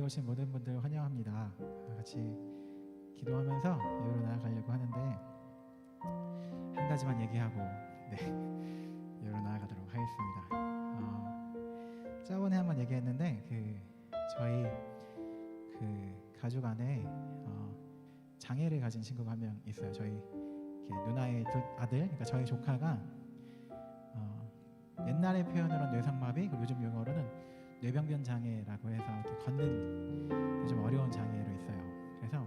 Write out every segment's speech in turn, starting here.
오신 모든 분들 환영합니다. 같이 기도하면서 예배로 나아가려고 하는데 한 가지만 얘기하고 예배로 나아가도록 하겠습니다. 저번에 한번 얘기했는데 저희 가족 안에 장애를 가진 친구가 한 명 있어요. 저희 누나의 아들, 그러니까 저희 조카가 옛날의 표현으로는 뇌상마비, 그리고 요즘 용어로는 뇌병변 장애라고 해서 이렇게 걷는 좀 어려운 장애로 있어요. 그래서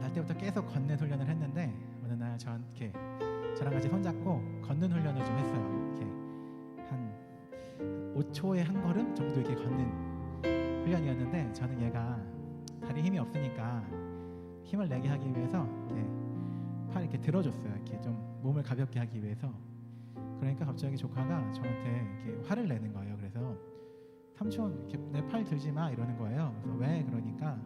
날 때부터 계속 걷는 훈련을 했는데 어느 날 저랑 같이 손잡고 걷는 훈련을 좀 했어요. 이렇게 한 5초에 한 걸음 정도 이렇게 걷는 훈련이었는데, 저는 얘가 다리 힘이 없으니까 힘을 내게 하기 위해서 팔 이렇게 들어줬어요. 이렇게 좀 몸을 가볍게 하기 위해서. 그러니까 갑자기 조카가 저한테 이렇게 화를 내는 거예요. 그래서 삼촌, 이렇게 내 팔 들지 마 이러는 거예요. 그래서 왜? 그러니까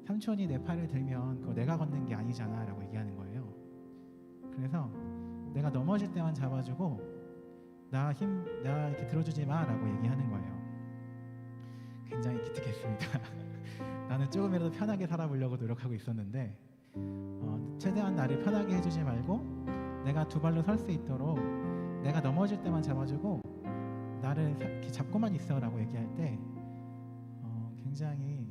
삼촌이 내 팔을 들면 그거 내가 걷는 게 아니잖아 라고 얘기하는 거예요. 그래서 내가 넘어질 때만 잡아주고 나 이렇게 들어주지 마 라고 얘기하는 거예요. 굉장히 기특했습니다. 나는 조금이라도 편하게 살아보려고 노력하고 있었는데 최대한 나를 편하게 해주지 말고 내가 두 발로 설 수 있도록 내가 넘어질 때만 잡아주고 나를 이렇게 잡고만 있어 라고 얘기할 때 굉장히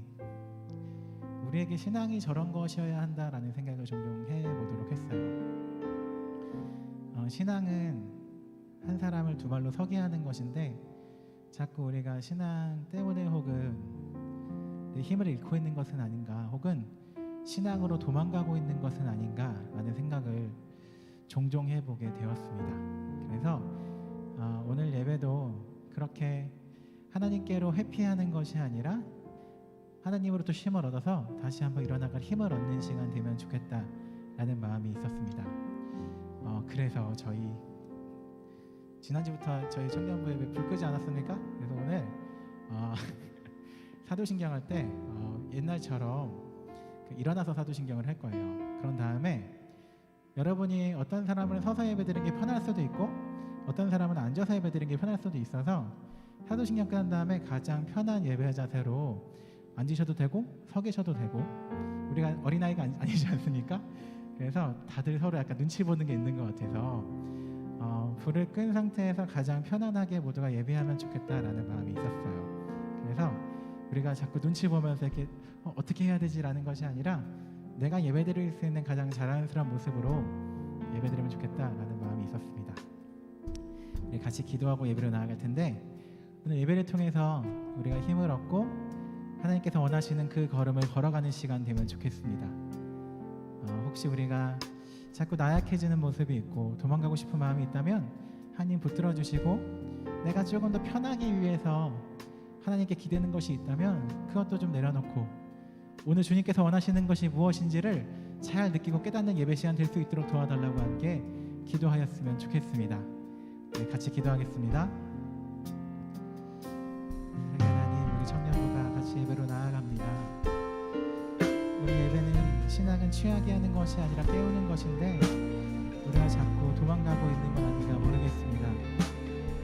우리에게 신앙이 저런 것이어야 한다라는 생각을 종종 해보도록 했어요. 신앙은 한 사람을 두 발로 서게 하는 것인데 자꾸 우리가 신앙 때문에 혹은 내 힘을 잃고 있는 것은 아닌가, 혹은 신앙으로 도망가고 있는 것은 아닌가 라는 생각을 종종 해보게 되었습니다. 그래서 오늘 예배도 그렇게 하나님께로 회피하는 것이 아니라 하나님으로부터 힘을 얻어서 다시 한번 일어나갈 힘을 얻는 시간 되면 좋겠다라는 마음이 있었습니다. 그래서 저희 지난주부터 저희 청년부 예배 불 끄지 않았습니까? 그래서 오늘 사도신경 할 때 옛날처럼 일어나서 사도신경을 할 거예요. 그런 다음에 여러분이 어떤 사람은 서서 예배드리는 게 편할 수도 있고 어떤 사람은 앉아서 예배드리는 게 편할 수도 있어서 사도신경 끝난 다음에 가장 편한 예배 자세로 앉으셔도 되고 서 계셔도 되고, 우리가 어린아이가 아니지 않습니까? 그래서 다들 서로 약간 눈치 보는 게 있는 것 같아서 불을 끈 상태에서 가장 편안하게 모두가 예배하면 좋겠다라는 마음이 있었어요. 그래서 우리가 자꾸 눈치 보면서 이렇게 어떻게 해야 되지라는 것이 아니라 내가 예배드릴 수 있는 가장 자연스러운 모습으로 예배드리면 좋겠다라는 마음이 있었습니다. 우리 같이 기도하고 예배로 나아갈 텐데, 오늘 예배를 통해서 우리가 힘을 얻고 하나님께서 원하시는 그 걸음을 걸어가는 시간 되면 좋겠습니다. 혹시 우리가 자꾸 나약해지는 모습이 있고 도망가고 싶은 마음이 있다면 하나님 붙들어 주시고, 내가 조금 더 편하기 위해서 하나님께 기대는 것이 있다면 그것도 좀 내려놓고 오늘 주님께서 원하시는 것이 무엇인지를 잘 느끼고 깨닫는 예배 시간 될 수 있도록 도와달라고 함께 기도하였으면 좋겠습니다. 네, 같이 기도하겠습니다. 하나님, 우리 청년부가 같이 예배로 나아갑니다. 우리 예배는 신앙은 취하게 하는 것이 아니라 깨우는 것인데 우리가 자꾸 도망가고 있는 건 아닌가 모르겠습니다.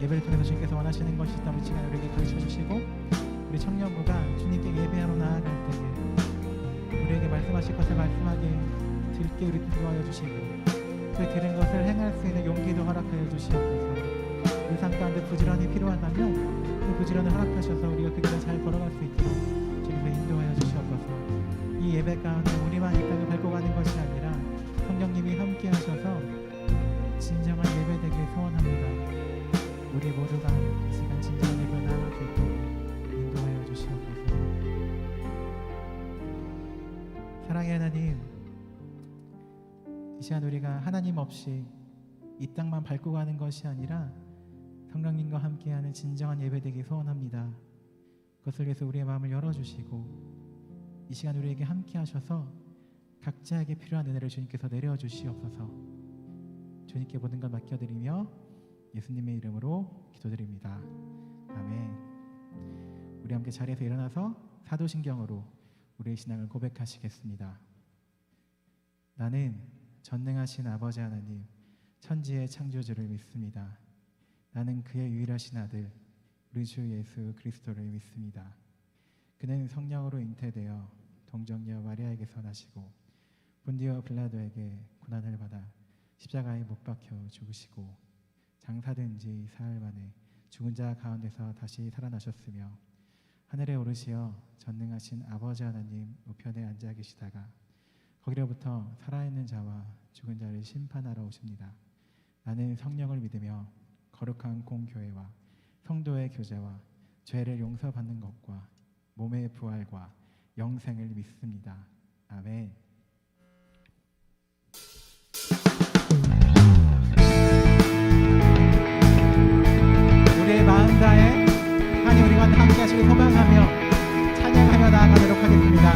예배를 통해서 주님께서 원하시는 것이 있다면 이 시간 우리에게 가르쳐 주시고, 우리 청년부가 주님께 예배하러 나아갈 때에 우리에게 말씀하실 것을 말씀하게 들게 우리 도와여 주시고, 그 들은 것을 행할 수 있는 용기도 허락하여 주시옵소서. 그 삶 가운데 부지런히 필요하다면 그 부지런을 허락하셔서 우리가 그 길을 잘 걸어갈 수 있도록 주님을 인도하여 주시옵소서. 이 예배 가운데 우리만 이 땅을 밟고 가는 것이 아니라 성령님이 함께 하셔서 진정한 예배 되길 소원합니다. 우리 모두가 이 시간 진정한 예배 나아갈 수 있도록 인도하여 주시옵소서. 사랑의 하나님, 이 시간 우리가 하나님 없이 이 땅만 밟고 가는 것이 아니라 성령님과 함께하는 진정한 예배 되기 소원합니다. 그것을 위해서 우리의 마음을 열어주시고 이 시간 우리에게 함께 하셔서 각자에게 필요한 은혜를 주님께서 내려주시옵소서. 주님께 모든 걸 맡겨드리며 예수님의 이름으로 기도드립니다. 아멘. 우리 함께 자리에서 일어나서 사도신경으로 우리의 신앙을 고백하시겠습니다. 나는 전능하신 아버지 하나님, 천지의 창조주를 믿습니다. 나는 그의 유일하신 아들 우리 주 예수 그리스도를 믿습니다. 그는 성령으로 잉태되어 동정녀 마리아에게서 나시고 본디오 빌라도에게 고난을 받아 십자가에 못 박혀 죽으시고 장사된 지 사흘 만에 죽은 자 가운데서 다시 살아나셨으며 하늘에 오르시어 전능하신 아버지 하나님 우편에 앉아 계시다가 거기로부터 살아있는 자와 죽은 자를 심판하러 오십니다. 나는 성령을 믿으며 거룩한 공교회와 성도의 교제와 죄를 용서받는 것과 몸의 부활과 영생을 믿습니다. 아멘. 우리의 마음 다해 하나님 우리와 함께 하시길 소망하며 찬양하며 나아가도록 하겠습니다.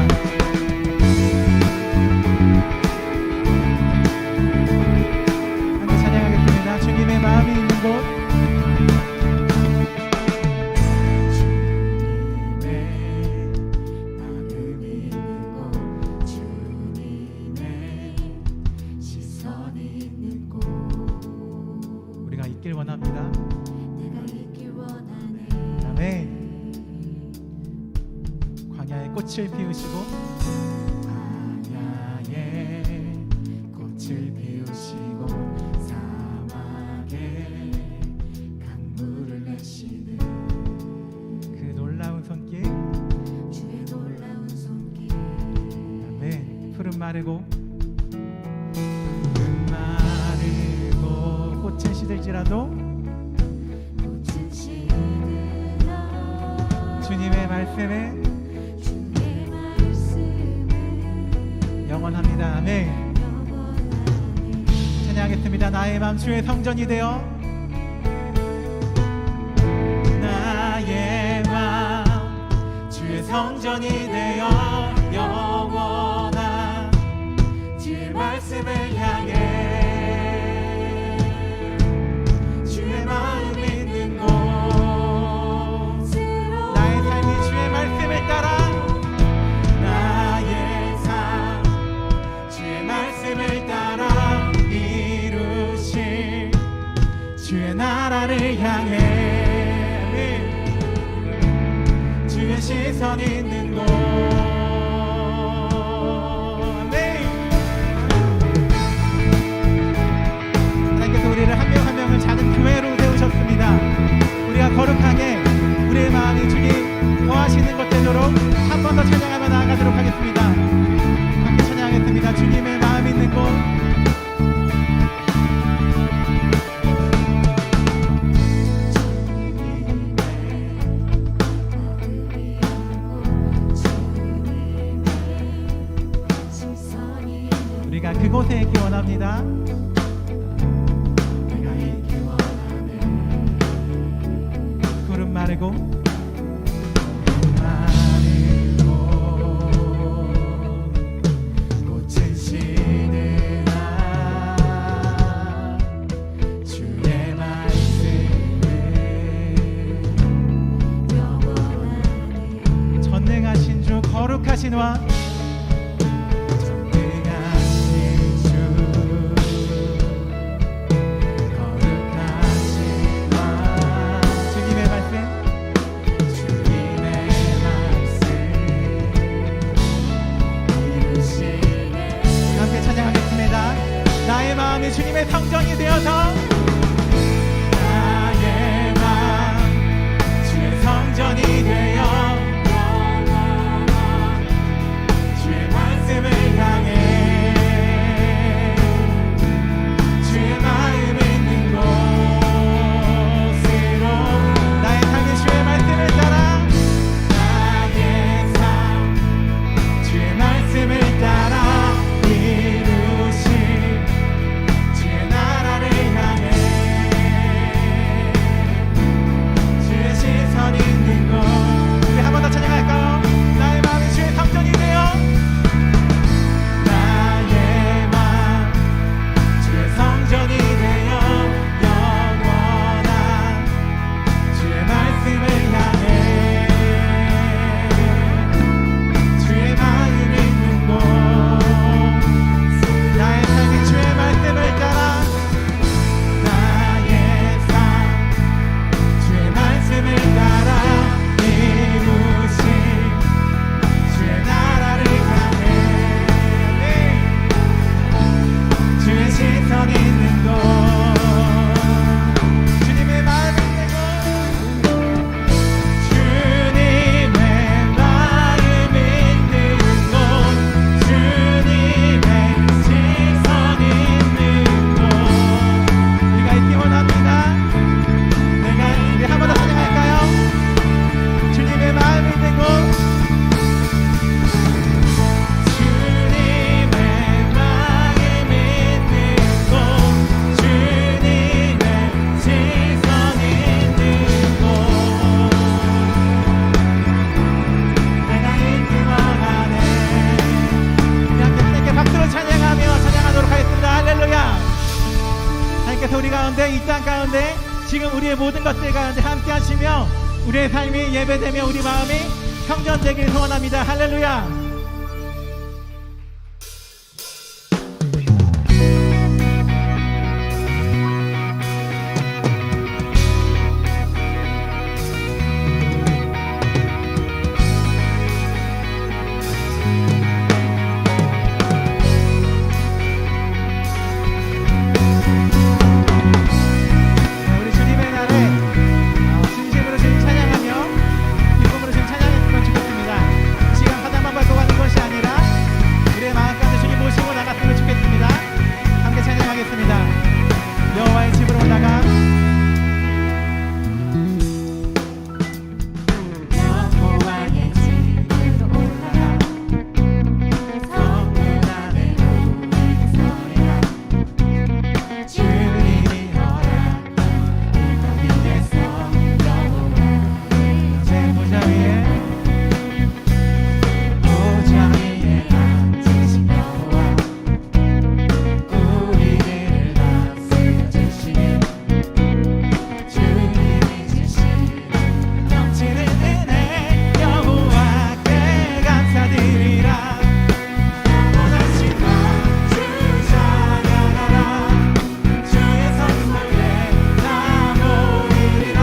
함께 찬양하겠습니다. 주님의 마음이 있는 곳 원합니다. 내가 있길 원하네. 아멘. 광야에 꽃을 피우시고 광야에 꽃을 피우시고 사막에 강물을 내시는 그 놀라운 손길 주의 놀라운 손길. 아멘. 푸른 마르고 꽃은 시들지라도 주님의 말씀은 영원합니다. 아멘. 찬양하겠습니다. 나의 맘 주의 성전이 되어 나의 맘 주의 성전이 되어 영원한 주의 말씀을 향해 나라를 향해 주의 시선 있는 곳. 아멘. 하나님께서 우리를 한 명 한 명을 작은 교회로 세우셨습니다. 우리가 거룩하게 우리의 마음이 주님 거하시는 것 되도록 한 번 더 찬양하며 나아가도록 하겠습니다. 함께 찬양하겠습니다. 주님의 마음 있는 곳. 그곳에 있기 원합니다. 내가 있기 원하네. 구름 마르고 꽃은 시드나 주의 말씀은 영원하니 전능하신 주 거룩하신 왕 주님의 성전이 되어서 나의 맘 주의 성전이 되어 주의 말씀을 향해 주의 마음 있는 곳으로 나의 삶이 주의 말씀을 따라 나의 삶 주의 말씀을 따라 이루시 나라를 향해 하나님께서 우리 가운데 이 땅 가운데 지금 우리의 모든 것들 가운데 함께 하시며 우리의 삶이 예배되며 우리 마음이 성전되길 소원합니다. 할렐루야. 우리 주님의 날에 진심으로 주님 찬양하며 기쁨으로 주님 찬양했으면 좋겠습니다. 이 시간 바닥만 밟고 가는 것이 아니라 우리의 마음 가운데 주님 모시고 나갔으면 좋겠습니다. 함께 찬양하겠습니다. 여호와의 집으로 올라가 여호와의 집으로 올라가 성문 안에 우리의 소리가 주님이 허락한 이 땅 위에서 제 보좌 위에 보좌 위에 앉으신 여호와 우리를 다스려 주시니 주님이 주신 넘치는 은혜 여호와께 감사드리라. 영원하신 주 찬양하라 주의 성소에 나 모이리라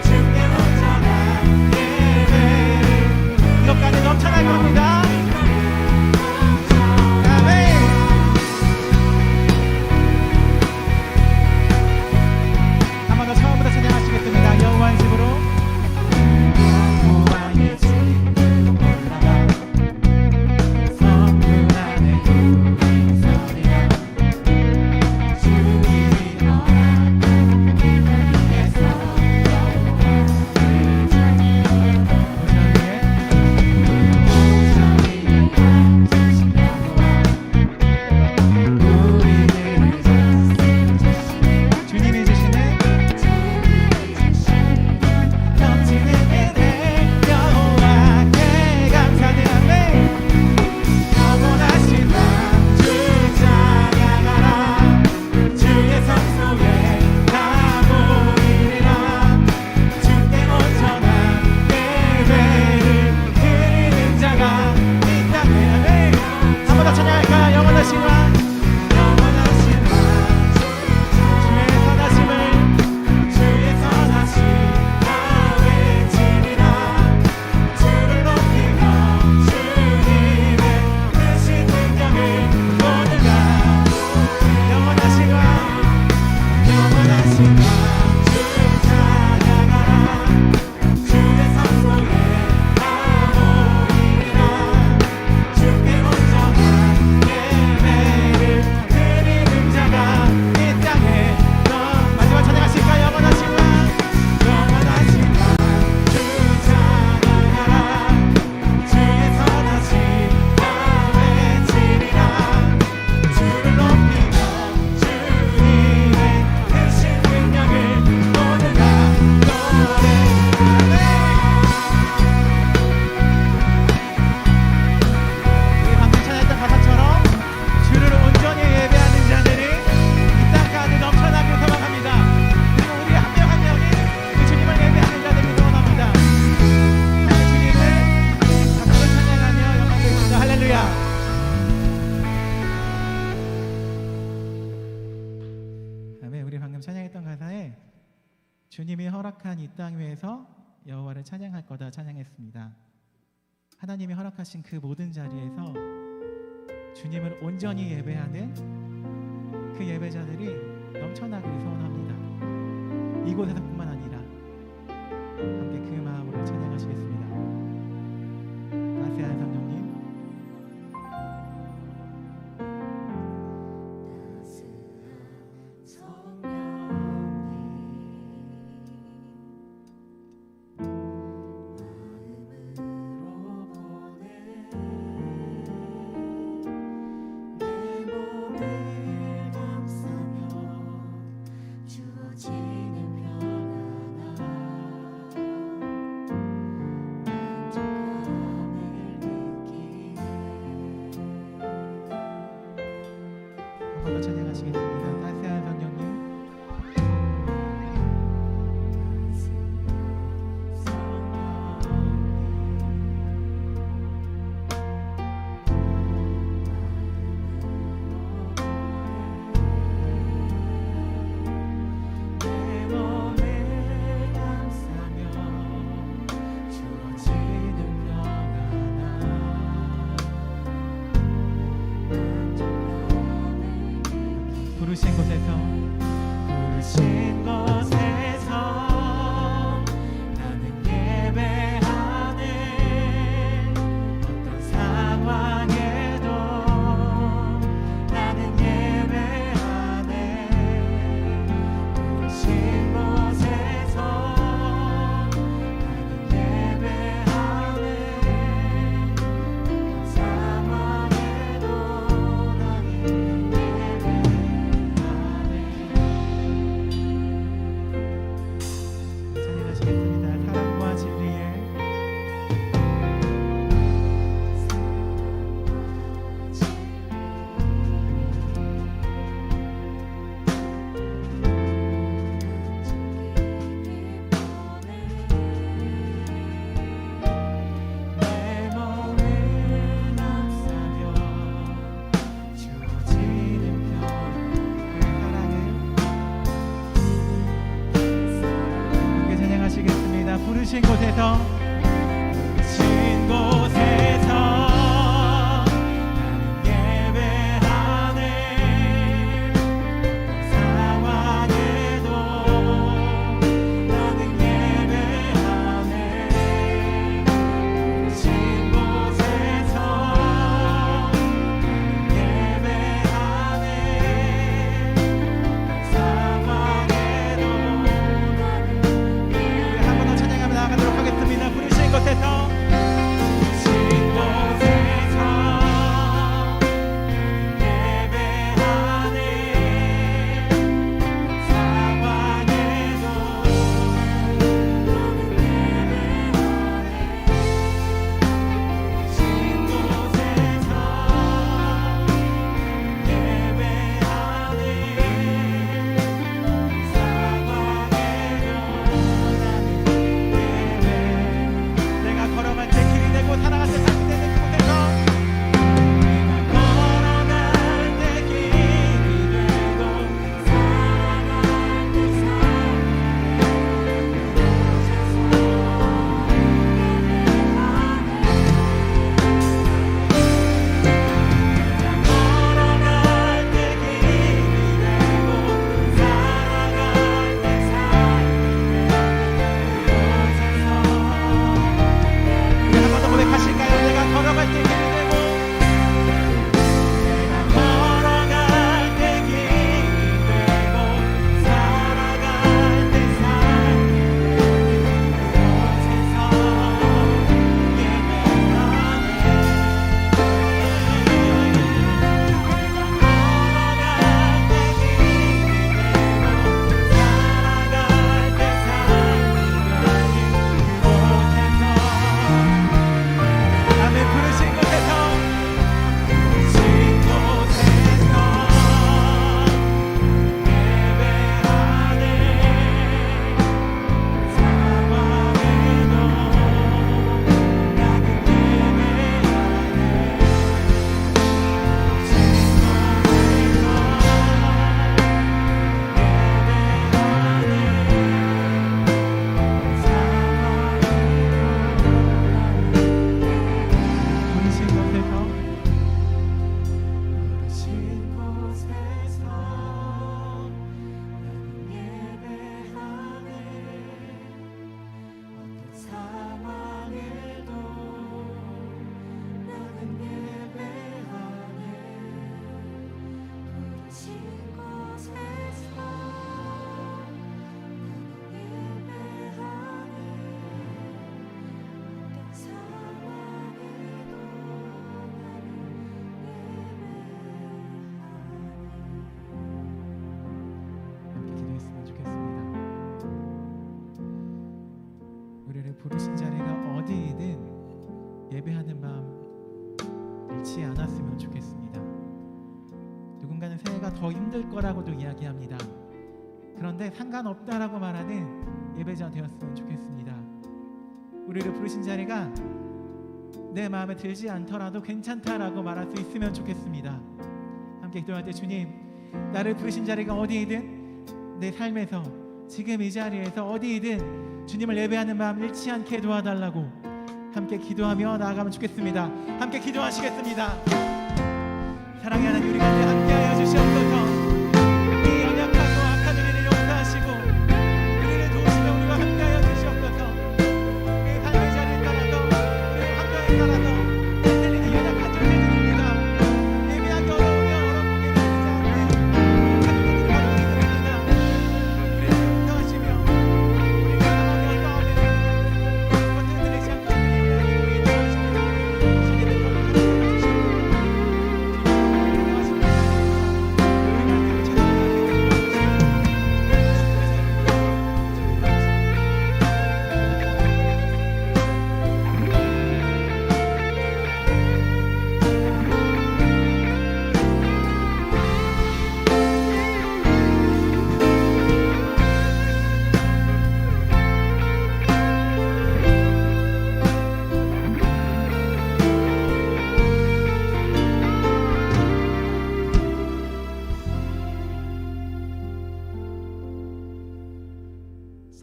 주께 온전한 예배를 이것까지 넘쳐날 겁니다. 아멘. 한 번 더 처음부터 찬양하시겠습니다. 여호와의 집으로 여호와의 집으로 올라가 성문 안에 우리의 소리가 주님이 허락한 이 땅 위에서 여호와를 찬양하라 보좌 위에 보좌 위에 앉으신 여호와 우리를 다스려 주시니 주님이 주시는 주님이 주신 넘치는 은혜 여호와께 감사드리라. 영원하신 주 찬양하라 주의 성소에 나 모이리라 주께 온전한 예배를 드리는 자가 이 땅에 한 번 더 찬양할까요? 영원하신 왕 영원하신 주의 선하심을 주의 선하심 나 외치리라 주를 높이며 주님의 크신 능력을 모두가 영원하신 왕 영원하신 주 찬양하라 주의 성소에 나 모이리라 주께 온전한 예배를 드리는 자가 이 땅에 마지막 찬양하실까요? 영원하신 왕 영원하신 주 찬양하라 주의 선하심 나 외치리라 주를 높이며 주님의 크신 능력을 모두가 노래하네 우리 방금 찬양했던 가사처럼 주를 온전히 예배하는 자들이 이 땅 가운데 넘쳐나길 소망합니다. 그리고 우리 한 명 한 명이 그 주님을 예배하는 자들이 소원합니다. 하나님 주님을 박수로 찬양하며 영광 드립니다. 할렐루야. 아멘. 우리 방금 찬양했던 가사에 주님이 허락한 이 땅 위에서 여호와를 찬양할 거다 찬양했습니다. 하나님이 허락하신 그 모든 자리에서 주님을 온전히 예배하는 그 예배자들이 넘쳐나길 소원합니다. 이곳에서뿐만 아니라 함께 그 마음으로 찬양하시겠습니다. 따스한 성령님 찬양하시겠습니다. 따스한 성령님 부르신 곳에서 부르신 곳에서 나는 예배하네. 어떤 상황에도 나는 예배하네. 부르신 곳에서 나는 예배하네. 어떤 상황에도 나는 찬양하시겠습니다. 사랑과 진리에 내 몸을 감싸며 주어지는 함께 찬양하시겠습니다. 부르신 곳에서 부르신 곳에서 나는 예배하네. 어떤 상황에도 나는 예배하네. 부르신 곳에서 나는 예배하네. 어떤 상황에도 나는 우리 한 번 더 찬양하며 나아가도록 하겠습니다. 부르신 곳에서 부르신 곳에서 나는 예배하네. 상황에도 나는 예배하네. 부르신 곳에서 나는 예배하네. 내가 걸어갈 때 길이 되고 살아갈 때 삶이 되는 곳에서 걸어갈 때 길이 되고 살아갈 때 걸어갈 때 길이 되고 살아갈 때 우리 한 번 더 고백하실까요? 내가 걸어갈 때 길이 되고 걸어갈 때 길이 되고 살아갈 때 삶의 곳에서 예배하네. 걸어갈 때 길이 되고 살아갈 때 삶의 곳에서 아멘. 부르신 곳에서 부르신 곳에서 예배하네. 상황에도 나는 예배하네. 부르신 부르신 곳에서 부르신 곳에서 나는 예배하네. 어떤 상황에도 나는 예배하네. 부르신 곳에서 나는 예배하네. 어떤 상황에도 함께 기도했으면 좋겠습니다. 우리를 부르신 자리가 어디이든 예배하는 마음 잃지 않았으면 좋겠습니다. 누군가는 새해가 더 힘들 거라고도 이야기합니다. 그런데 상관없다라고 말하는 예배자 되었으면 좋겠습니다. 우리를 부르신 자리가 내 마음에 들지 않더라도 괜찮다라고 말할 수 있으면 좋겠습니다. 함께 기도할 때 주님, 나를 부르신 자리가 어디이든 내 삶에서 지금 이 자리에서 어디이든 주님을 예배하는 마음 잃지 않게 도와달라고 함께 기도하며 나아가면 좋겠습니다. 함께 기도하시겠습니다. 사랑의 하나님, 우리 가운데 함께하여 주시옵소서.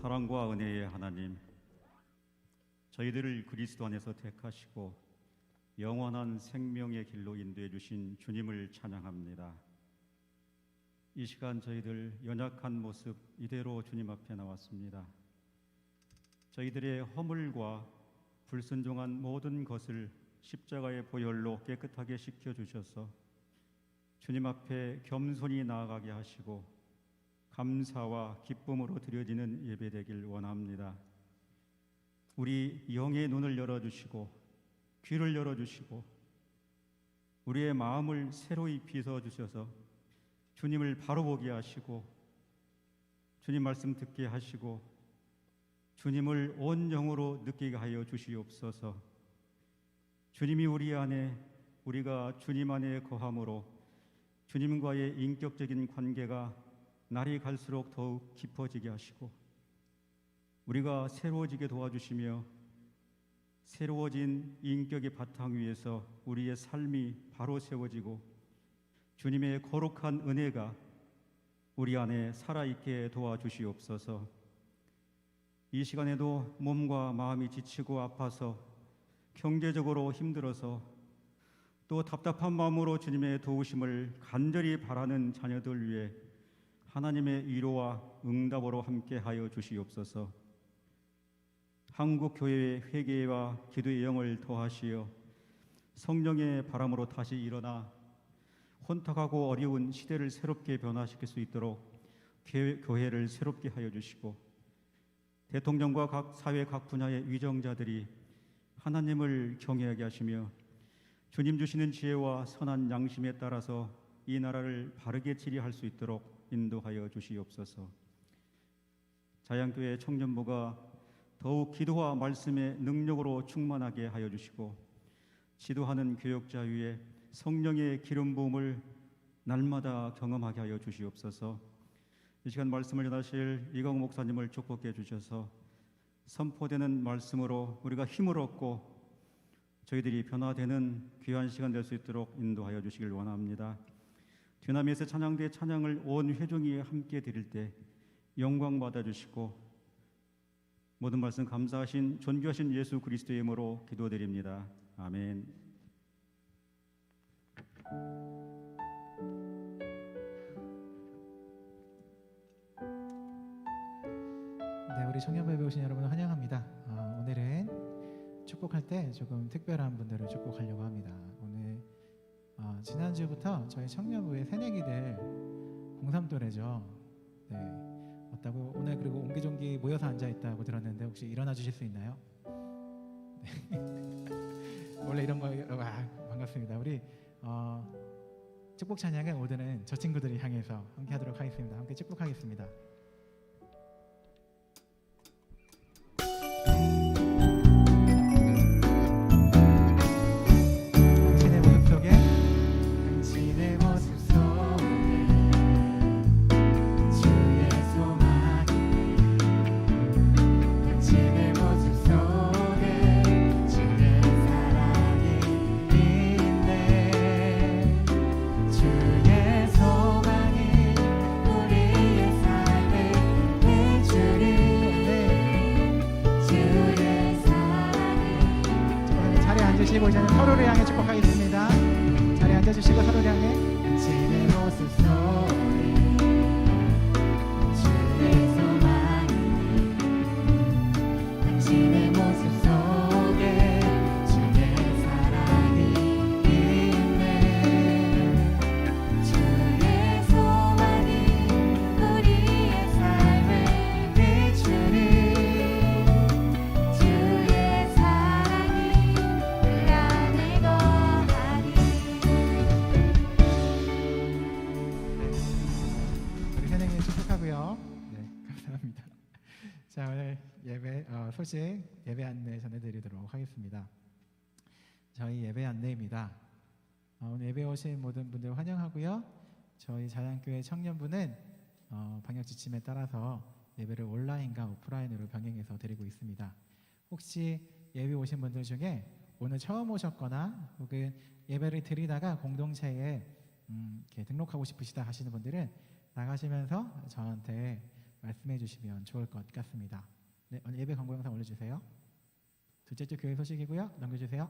사랑과 은혜의 하나님, 저희들을 그리스도 안에서 택하시고 영원한 생명의 길로 인도해 주신 주님을 찬양합니다. 이 시간 저희들 연약한 모습 이대로 주님 앞에 나왔습니다. 저희들의 허물과 불순종한 모든 것을 십자가의 보혈로 깨끗하게 씻겨주셔서 주님 앞에 겸손히 나아가게 하시고 감사와 기쁨으로 드려지는 예배되길 원합니다. 우리 영의 눈을 열어주시고 귀를 열어주시고 우리의 마음을 새로이 빗어주셔서 주님을 바로 보게 하시고 주님 말씀 듣게 하시고 주님을 온 영으로 느끼게 하여 주시옵소서. 주님이 우리 안에, 우리가 주님 안에 거함으로 주님과의 인격적인 관계가 날이 갈수록 더욱 깊어지게 하시고 우리가 새로워지게 도와주시며 새로워진 인격의 바탕 위에서 우리의 삶이 바로 세워지고 주님의 거룩한 은혜가 우리 안에 살아있게 도와주시옵소서. 이 시간에도 몸과 마음이 지치고 아파서 경제적으로 힘들어서 또 답답한 마음으로 주님의 도우심을 간절히 바라는 자녀들 위해 하나님의 위로와 응답으로 함께하여 주시옵소서. 한국 교회의 회개와 기도의 영을 더하시어 성령의 바람으로 다시 일어나 혼탁하고 어려운 시대를 새롭게 변화시킬 수 있도록 교회를 새롭게 하여 주시고 대통령과 각 사회 각 분야의 위정자들이 하나님을 경외하게 하시며 주님 주시는 지혜와 선한 양심에 따라서 이 나라를 바르게治理할 수 있도록 인도하여 주시옵소서. 자양교회 청년부가 더욱 기도와 말씀의 능력으로 충만하게 하여 주시고 지도하는 교역자 위에 성령의 기름 부음을 날마다 경험하게 하여 주시옵소서. 이 시간 말씀을 전하실 이광 목사님을 축복해 주셔서 선포되는 말씀으로 우리가 힘을 얻고 저희들이 변화되는 귀한 시간 될 수 있도록 인도하여 주시길 원합니다. 뒤남에서 찬양대 찬양을 온 회중이 함께 드릴 때 영광 받아주시고 모든 말씀 감사하신 존귀하신 예수 그리스도의 이름으로 기도드립니다. 아멘. 네, 우리 청년부에 오신 여러분 환영합니다. 오늘은 축복할 때 조금 특별한 분들을 축복하려고 합니다. 오늘 지난주부터 저희 청년부의 새내기들 고3또래죠. 네, 왔다고 오늘 그리고 옹기종기 모여서 앉아 있다고 들었는데 혹시 일어나 주실 수 있나요? 네. 원래 이런 거 반갑습니다. 우리 축복 찬양은 오늘은 저 친구들을 향해서 함께 하도록 하겠습니다. 함께 축복하겠습니다. 앉으시고 이제는 서로를 향해 축복하겠습니다. 자리에 앉아주시고 서로를 향해 당신의 모습 속에 주의 소망이 당신의 모습 속에 주의 사랑이 있네 주의 소망이 우리의 삶을 비추니 주의 사랑이 그 안에 거하니. 우리 선생님 축복하고요. 네, 감사합니다. 자, 오늘 예배 소식 예배 안내 전해드리도록 하겠습니다. 저희 예배 안내입니다. 오늘 예배 오신 모든 분들 환영하고요. 저희 자양교회 청년부는 방역 지침에 따라서 예배를 온라인과 오프라인으로 병행해서 드리고 있습니다. 혹시 예배 오신 분들 중에 오늘 처음 오셨거나 혹은 예배를 드리다가 공동체에 이렇게 등록하고 싶으시다 하시는 분들은 나가시면서 저한테 말씀해 주시면 좋을 것 같습니다. 네, 오늘 예배 광고 영상 올려주세요. 둘째 주 교회 소식이고요. 넘겨주세요.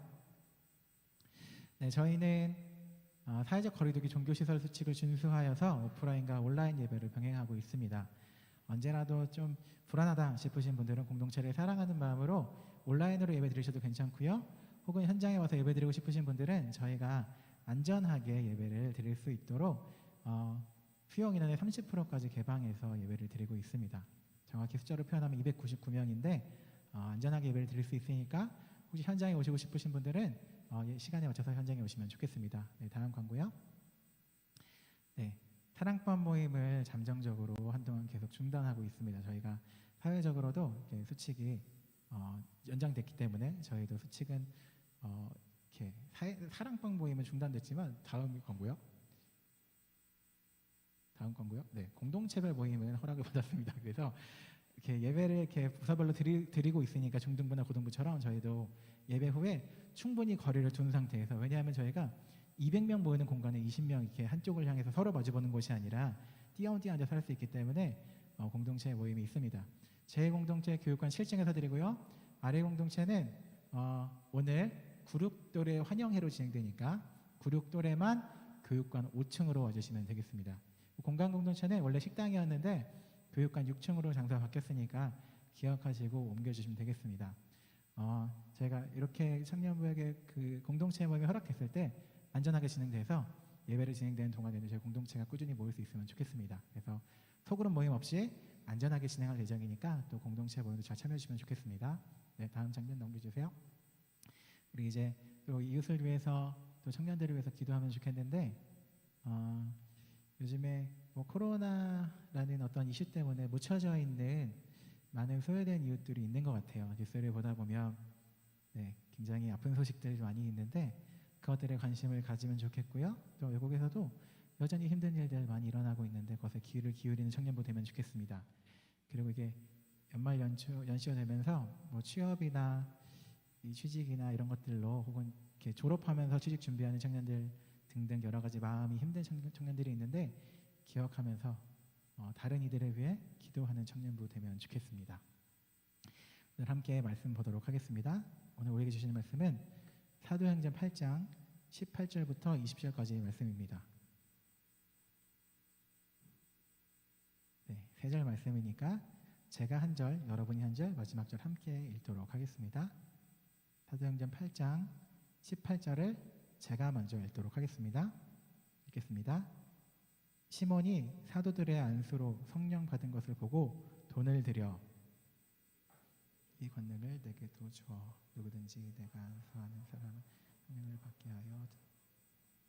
네, 저희는 사회적 거리두기 종교시설 수칙을 준수하여서 오프라인과 온라인 예배를 병행하고 있습니다. 언제라도 좀 불안하다 싶으신 분들은 공동체를 사랑하는 마음으로 온라인으로 예배 드리셔도 괜찮고요. 혹은 현장에 와서 예배 드리고 싶으신 분들은 저희가 안전하게 예배를 드릴 수 있도록 수용 인원의 30%까지 개방해서 예배를 드리고 있습니다. 정확히 숫자로 표현하면 299명인데 안전하게 예배를 드릴 수 있으니까 혹시 현장에 오시고 싶으신 분들은 시간에 맞춰서 현장에 오시면 좋겠습니다. 네, 다음 광고요. 네, 사랑방 모임을 잠정적으로 한동안 계속 중단하고 있습니다. 저희가 사회적으로도 이렇게 수칙이 연장됐기 때문에 저희도 수칙은 이렇게 사랑방 모임은 중단됐지만 다음 광고요. 네, 공동체별 모임은 허락을 받았습니다. 그래서 이렇게 예배를 이렇게 부서별로 드리고 있으니까 중등부나 고등부처럼 저희도 예배 후에 충분히 거리를 둔 상태에서, 왜냐하면 저희가 200명 모이는 공간에 20명 이렇게 한쪽을 향해서 서로 마주보는 곳이 아니라 띄엄띄엄 앉아서 할 수 있기 때문에 공동체 모임이 있습니다. 제 공동체 교육관 실증에서 드리고요. 아래 공동체는 오늘 96도래 환영회로 진행되니까 96도래만 교육관 5층으로 와주시면 되겠습니다. 공간 공동체는 원래 식당이었는데 교육관 6층으로 장소가 바뀌었으니까 기억하시고 옮겨주시면 되겠습니다. 저희가 이렇게 청년부에게 그 공동체 모임을 허락했을 때 안전하게 진행돼서 예배를 진행되는 동안에는 저희 공동체가 꾸준히 모일 수 있으면 좋겠습니다. 그래서 소그룹 모임 없이 안전하게 진행할 예정이니까 또 공동체 모임도 잘 참여해 주시면 좋겠습니다. 네, 다음 장면 넘겨주세요. 우리 이제 또 이웃을 위해서 또 청년들을 위해서 기도하면 좋겠는데 요즘에 코로나라는 어떤 이슈 때문에 묻혀져 있는 많은 소외된 이웃들이 있는 것 같아요. 뉴스를 보다 보면 굉장히 아픈 소식들이 많이 있는데 그것들에 관심을 가지면 좋겠고요. 또 외국에서도 여전히 힘든 일들 많이 일어나고 있는데 그것에 귀를 기울이는 청년부 되면 좋겠습니다. 그리고 이게 연말 연시가 되면서 취업이나 이 취직이나 이런 것들로 혹은 이렇게 졸업하면서 취직 준비하는 청년들 등등 여러 가지 마음이 힘든 청년들이 있는데 기억하면서 다른 이들을 위해 기도하는 청년부 되면 좋겠습니다. 오늘 함께 말씀 보도록 하겠습니다. 오늘 우리에게 주시는 말씀은 사도행전 8장 18절부터 20절까지의 말씀입니다. 네, 3절 말씀이니까 제가 한 절, 여러분이 한 절, 마지막 절 함께 읽도록 하겠습니다. 사도행전 8장 18절을 제가 먼저 읽도록 하겠습니다. 읽겠습니다. 시몬이 사도들의 안수로 성령 받은 것을 보고 돈을 들여 이 권능을 내게도 주어 누구든지 내가 안수하는 사람은 성령을 받게 하여.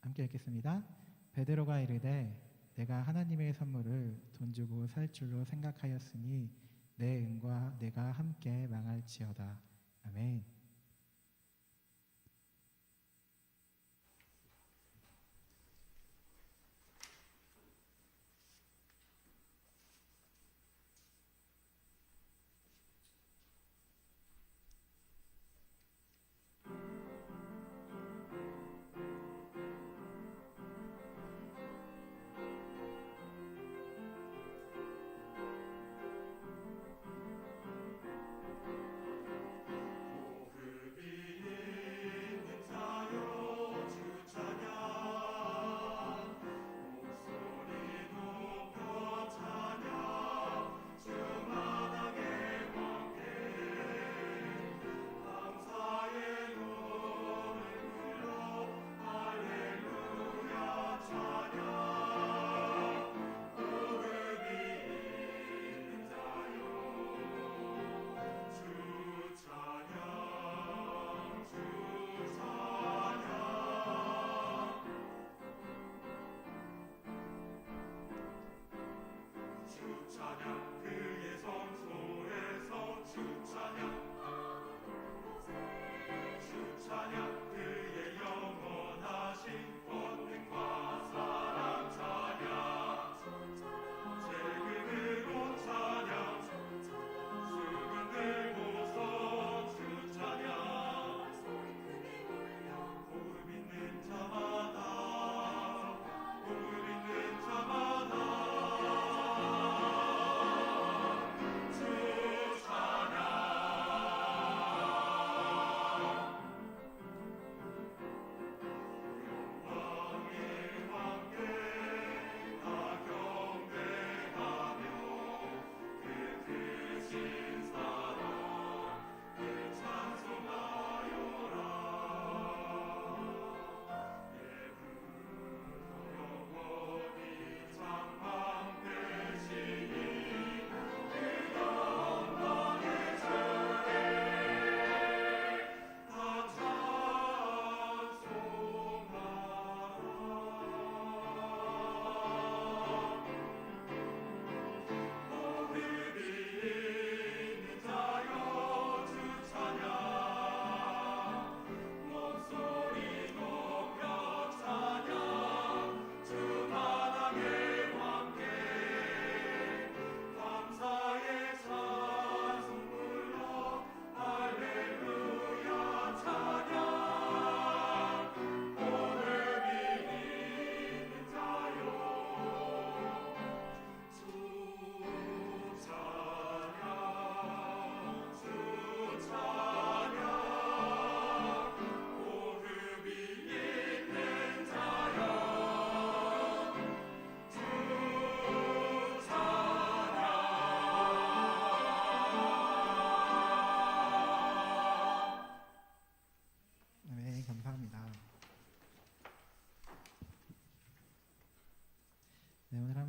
함께 읽겠습니다. 베드로가 이르되 내가 하나님의 선물을 돈 주고 살 줄로 생각하였으니 내 은과 내가 함께 망할지어다. 아멘.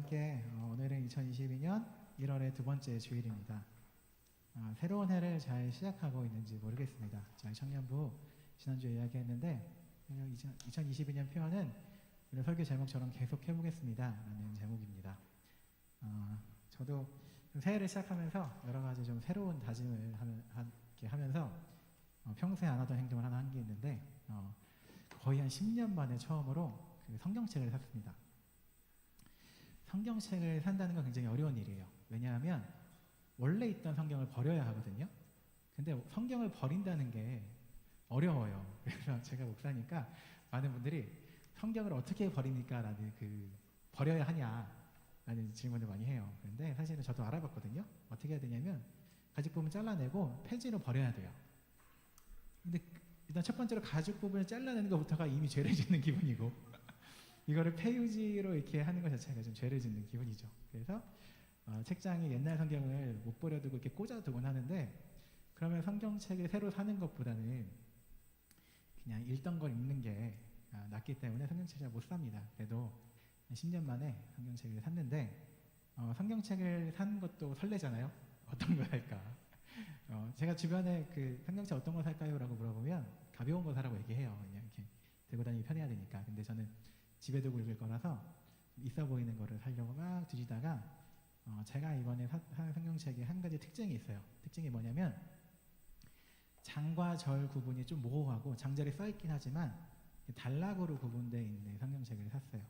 함께 오늘은 2022년 1월의 두 번째 주일입니다. 새로운 해를 잘 시작하고 있는지 모르겠습니다. 저희 청년부 지난주에 이야기했는데 2022년 표현은 오늘 설교 제목처럼 계속 해보겠습니다 라는 제목입니다. 저도 새해를 시작하면서 여러 가지 좀 새로운 다짐을 하면서 평소에 안 하던 행동을 하나 한 게 있는데 거의 한 10년 만에 처음으로 그 성경책을 샀습니다. 성경책을 산다는 건 굉장히 어려운 일이에요. 왜냐하면 원래 있던 성경을 버려야 하거든요. 근데 성경을 버린다는 게 어려워요. 그래서 제가 목사니까 많은 분들이 성경을 어떻게 버립니까? 라는 버려야 하냐? 라는 질문을 많이 해요. 그런데 사실은 저도 알아봤거든요. 어떻게 해야 되냐면 가죽 부분 잘라내고 폐지로 버려야 돼요. 근데 일단 첫 번째로 가죽 부분을 잘라내는 것부터가 이미 죄를 짓는 기분이고 이거를 폐유지로 이렇게 하는 것 자체가 좀 죄를 짓는 기분이죠. 그래서 책장에 옛날 성경을 못 버려두고 이렇게 꽂아두곤 하는데 그러면 성경책을 새로 사는 것보다는 그냥 읽던 걸 읽는 게 낫기 때문에 성경책을 못 삽니다. 그래도 10년 만에 성경책을 샀는데 성경책을 사는 것도 설레잖아요. 어떤 걸 할까? 제가 주변에 성경책 어떤 거 살까요? 라고 물어보면 가벼운 거 사라고 얘기해요. 그냥 이렇게 들고 다니기 편해야 되니까. 근데 저는 집에 두고 읽을 거라서 있어 보이는 거를 사려고 막 뒤지다가 제가 이번에 산 성경책에 한 가지 특징이 있어요. 특징이 뭐냐면 장과 절 구분이 좀 모호하고 장절이 써있긴 하지만 단락으로 구분되어 있는 성경책을 샀어요.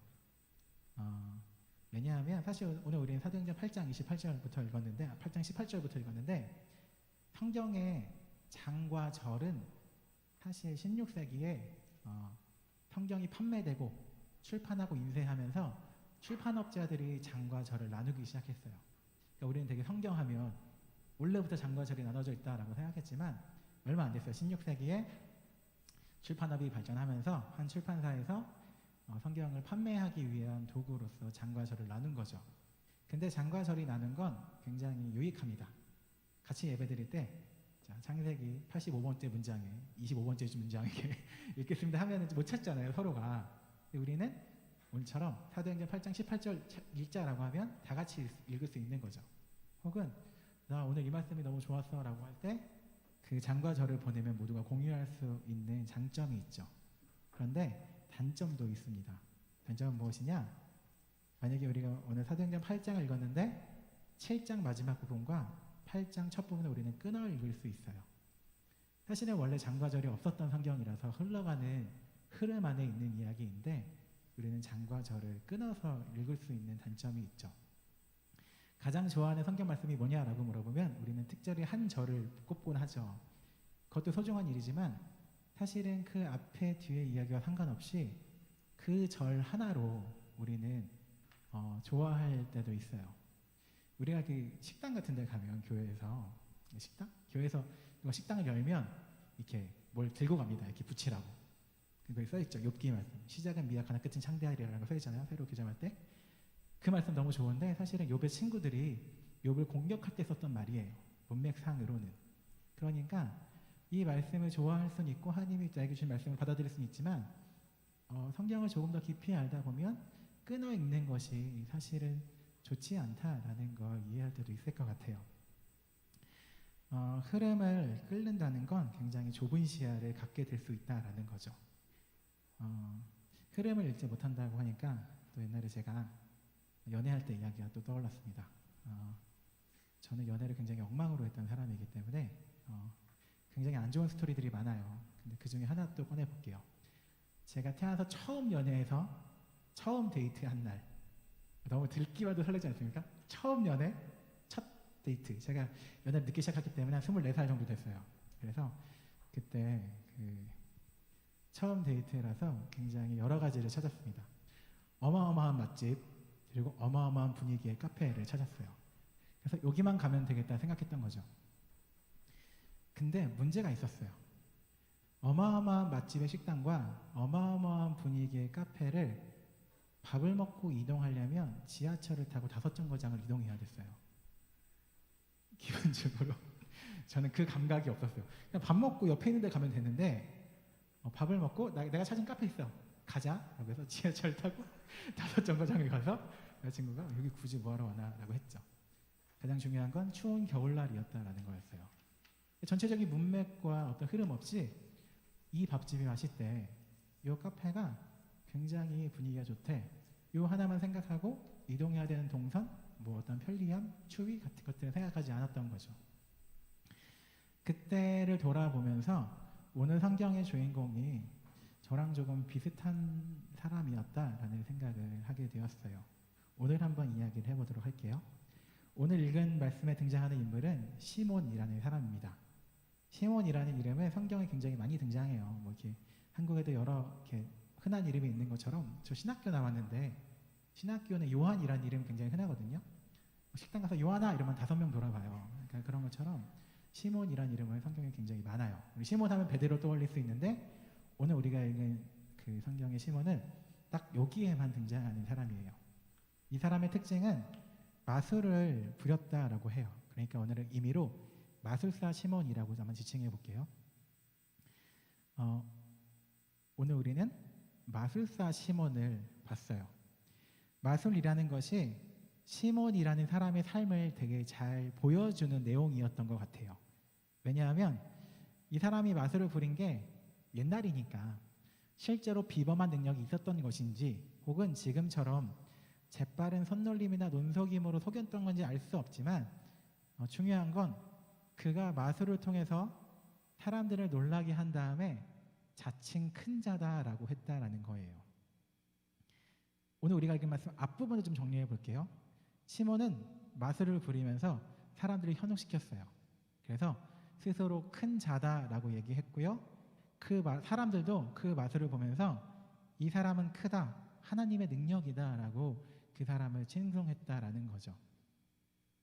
왜냐하면 사실 오늘 우리는 사도행전 8장 28절부터 읽었는데 8장 18절부터 읽었는데 성경의 장과 절은 사실 16세기에 성경이 판매되고 출판하고 인쇄하면서 출판업자들이 장과 절을 나누기 시작했어요. 그러니까 우리는 되게 성경하면 원래부터 장과 절이 나눠져 있다라고 생각했지만 얼마 안 됐어요. 16세기에 출판업이 발전하면서 한 출판사에서 성경을 판매하기 위한 도구로서 장과 절을 나눈 거죠. 근데 장과 절이 나눈 건 굉장히 유익합니다. 같이 예배드릴 때 창세기 85번째 문장에 25번째 문장에 읽겠습니다 하면 못 찾잖아요, 서로가. 우리는 오늘처럼 사도행전 8장 18절 읽자라고 하면 다 같이 읽을 수 있는 거죠. 혹은 나 오늘 이 말씀이 너무 좋았어 라고 할 때 그 장과 절을 보내면 모두가 공유할 수 있는 장점이 있죠. 그런데 단점도 있습니다. 단점은 무엇이냐? 만약에 우리가 오늘 사도행전 8장을 읽었는데 7장 마지막 부분과 8장 첫 부분을 우리는 끊어 읽을 수 있어요. 사실은 원래 장과 절이 없었던 성경이라서 흘러가는 흐름 안에 있는 이야기인데 우리는 장과 절을 끊어서 읽을 수 있는 단점이 있죠. 가장 좋아하는 성경 말씀이 뭐냐라고 물어보면 우리는 특별히 한 절을 꼽곤 하죠. 그것도 소중한 일이지만 사실은 그 앞에 뒤에 이야기와 상관없이 그 절 하나로 우리는 좋아할 때도 있어요. 우리가 식당 같은 데 가면 교회에서 교회에서 식당을 열면 이렇게 뭘 들고 갑니다. 이렇게 붙이라고. 그거에 써있죠. 욥기 말씀. 시작은 미약하나 끝은 창대하리라는 거 써있잖아요. 새로 교정할 때. 그 말씀 너무 좋은데 사실은 욥의 친구들이 욥을 공격할 때 썼던 말이에요. 문맥상으로는. 그러니까 이 말씀을 좋아할 수는 있고 하나님이 나에게 주신 말씀을 받아들일 수는 있지만 성경을 조금 더 깊이 알다 보면 끊어 읽는 것이 사실은 좋지 않다라는 걸 이해할 때도 있을 것 같아요. 흐름을 끌는다는 건 굉장히 좁은 시야를 갖게 될 수 있다라는 거죠. 흐름을 읽지 못한다고 하니까 또 옛날에 제가 연애할 때 이야기가 또 떠올랐습니다. 저는 연애를 굉장히 엉망으로 했던 사람이기 때문에 굉장히 안 좋은 스토리들이 많아요. 근데 그 중에 하나 또 꺼내볼게요. 제가 태어나서 처음 연애해서 처음 데이트한 날, 너무 듣기와도 설레지 않습니까? 처음 연애, 첫 데이트. 제가 연애를 늦게 시작했기 때문에 한 24살 정도 됐어요. 그래서 그때 처음 데이트라서 굉장히 여러 가지를 찾았습니다. 어마어마한 맛집, 그리고 어마어마한 분위기의 카페를 찾았어요. 그래서 여기만 가면 되겠다 생각했던 거죠. 근데 문제가 있었어요. 어마어마한 맛집의 식당과 어마어마한 분위기의 카페를 밥을 먹고 이동하려면 지하철을 타고 5정거장을 이동해야 됐어요. 기본적으로 저는 그 감각이 없었어요. 그냥 밥 먹고 옆에 있는 데 가면 되는데 밥을 먹고 내가 찾은 카페 있어. 가자. 그래서 지하철 타고 5정거장에 가서 여자친구가 여기 굳이 뭐하러 와나라고 했죠. 가장 중요한 건 추운 겨울날이었다라는 거였어요. 전체적인 문맥과 어떤 흐름 없이 이 밥집에 왔을 때 이 카페가 굉장히 분위기가 좋대. 요 하나만 생각하고 이동해야 되는 동선, 뭐 어떤 편리함, 추위 같은 것들을 생각하지 않았던 거죠. 그때를 돌아보면서 오늘 성경의 주인공이 저랑 조금 비슷한 사람이었다라는 생각을 하게 되었어요. 오늘 한번 이야기를 해보도록 할게요. 오늘 읽은 말씀에 등장하는 인물은 시몬이라는 사람입니다. 시몬이라는 이름은 성경에 굉장히 많이 등장해요. 뭐 이렇게 한국에도 여러 이렇게 흔한 이름이 있는 것처럼 저 신학교 나왔는데 신학교는 요한이라는 이름이 굉장히 흔하거든요. 식당 가서 요한아 이러면 5명 돌아봐요. 그러니까 그런 것처럼 시몬이라는 이름은 성경에 굉장히 많아요. 우리 시몬 하면 베드로 떠올릴 수 있는데 오늘 우리가 읽은 그 성경의 시몬은 딱 여기에만 등장하는 사람이에요. 이 사람의 특징은 마술을 부렸다라고 해요. 그러니까 오늘은 임의로 마술사 시몬이라고 한번 지칭해 볼게요. 오늘 우리는 마술사 시몬을 봤어요. 마술이라는 것이 시몬이라는 사람의 삶을 되게 잘 보여주는 내용이었던 것 같아요. 왜냐하면 이 사람이 마술을 부린 게 옛날이니까 실제로 비범한 능력이 있었던 것인지 혹은 지금처럼 재빠른 손놀림이나 논속임으로 속였던 건지 알 수 없지만 중요한 건 그가 마술을 통해서 사람들을 놀라게 한 다음에 자칭 큰 자다라고 했다라는 거예요. 오늘 우리가 읽은 말씀 앞부분을 좀 정리해 볼게요. 시몬은 마술을 부리면서 사람들을 현혹시켰어요. 그래서 스스로 큰 자다라고 얘기했고요. 사람들도 그 마술을 보면서 이 사람은 크다, 하나님의 능력이다라고 그 사람을 칭송했다라는 거죠.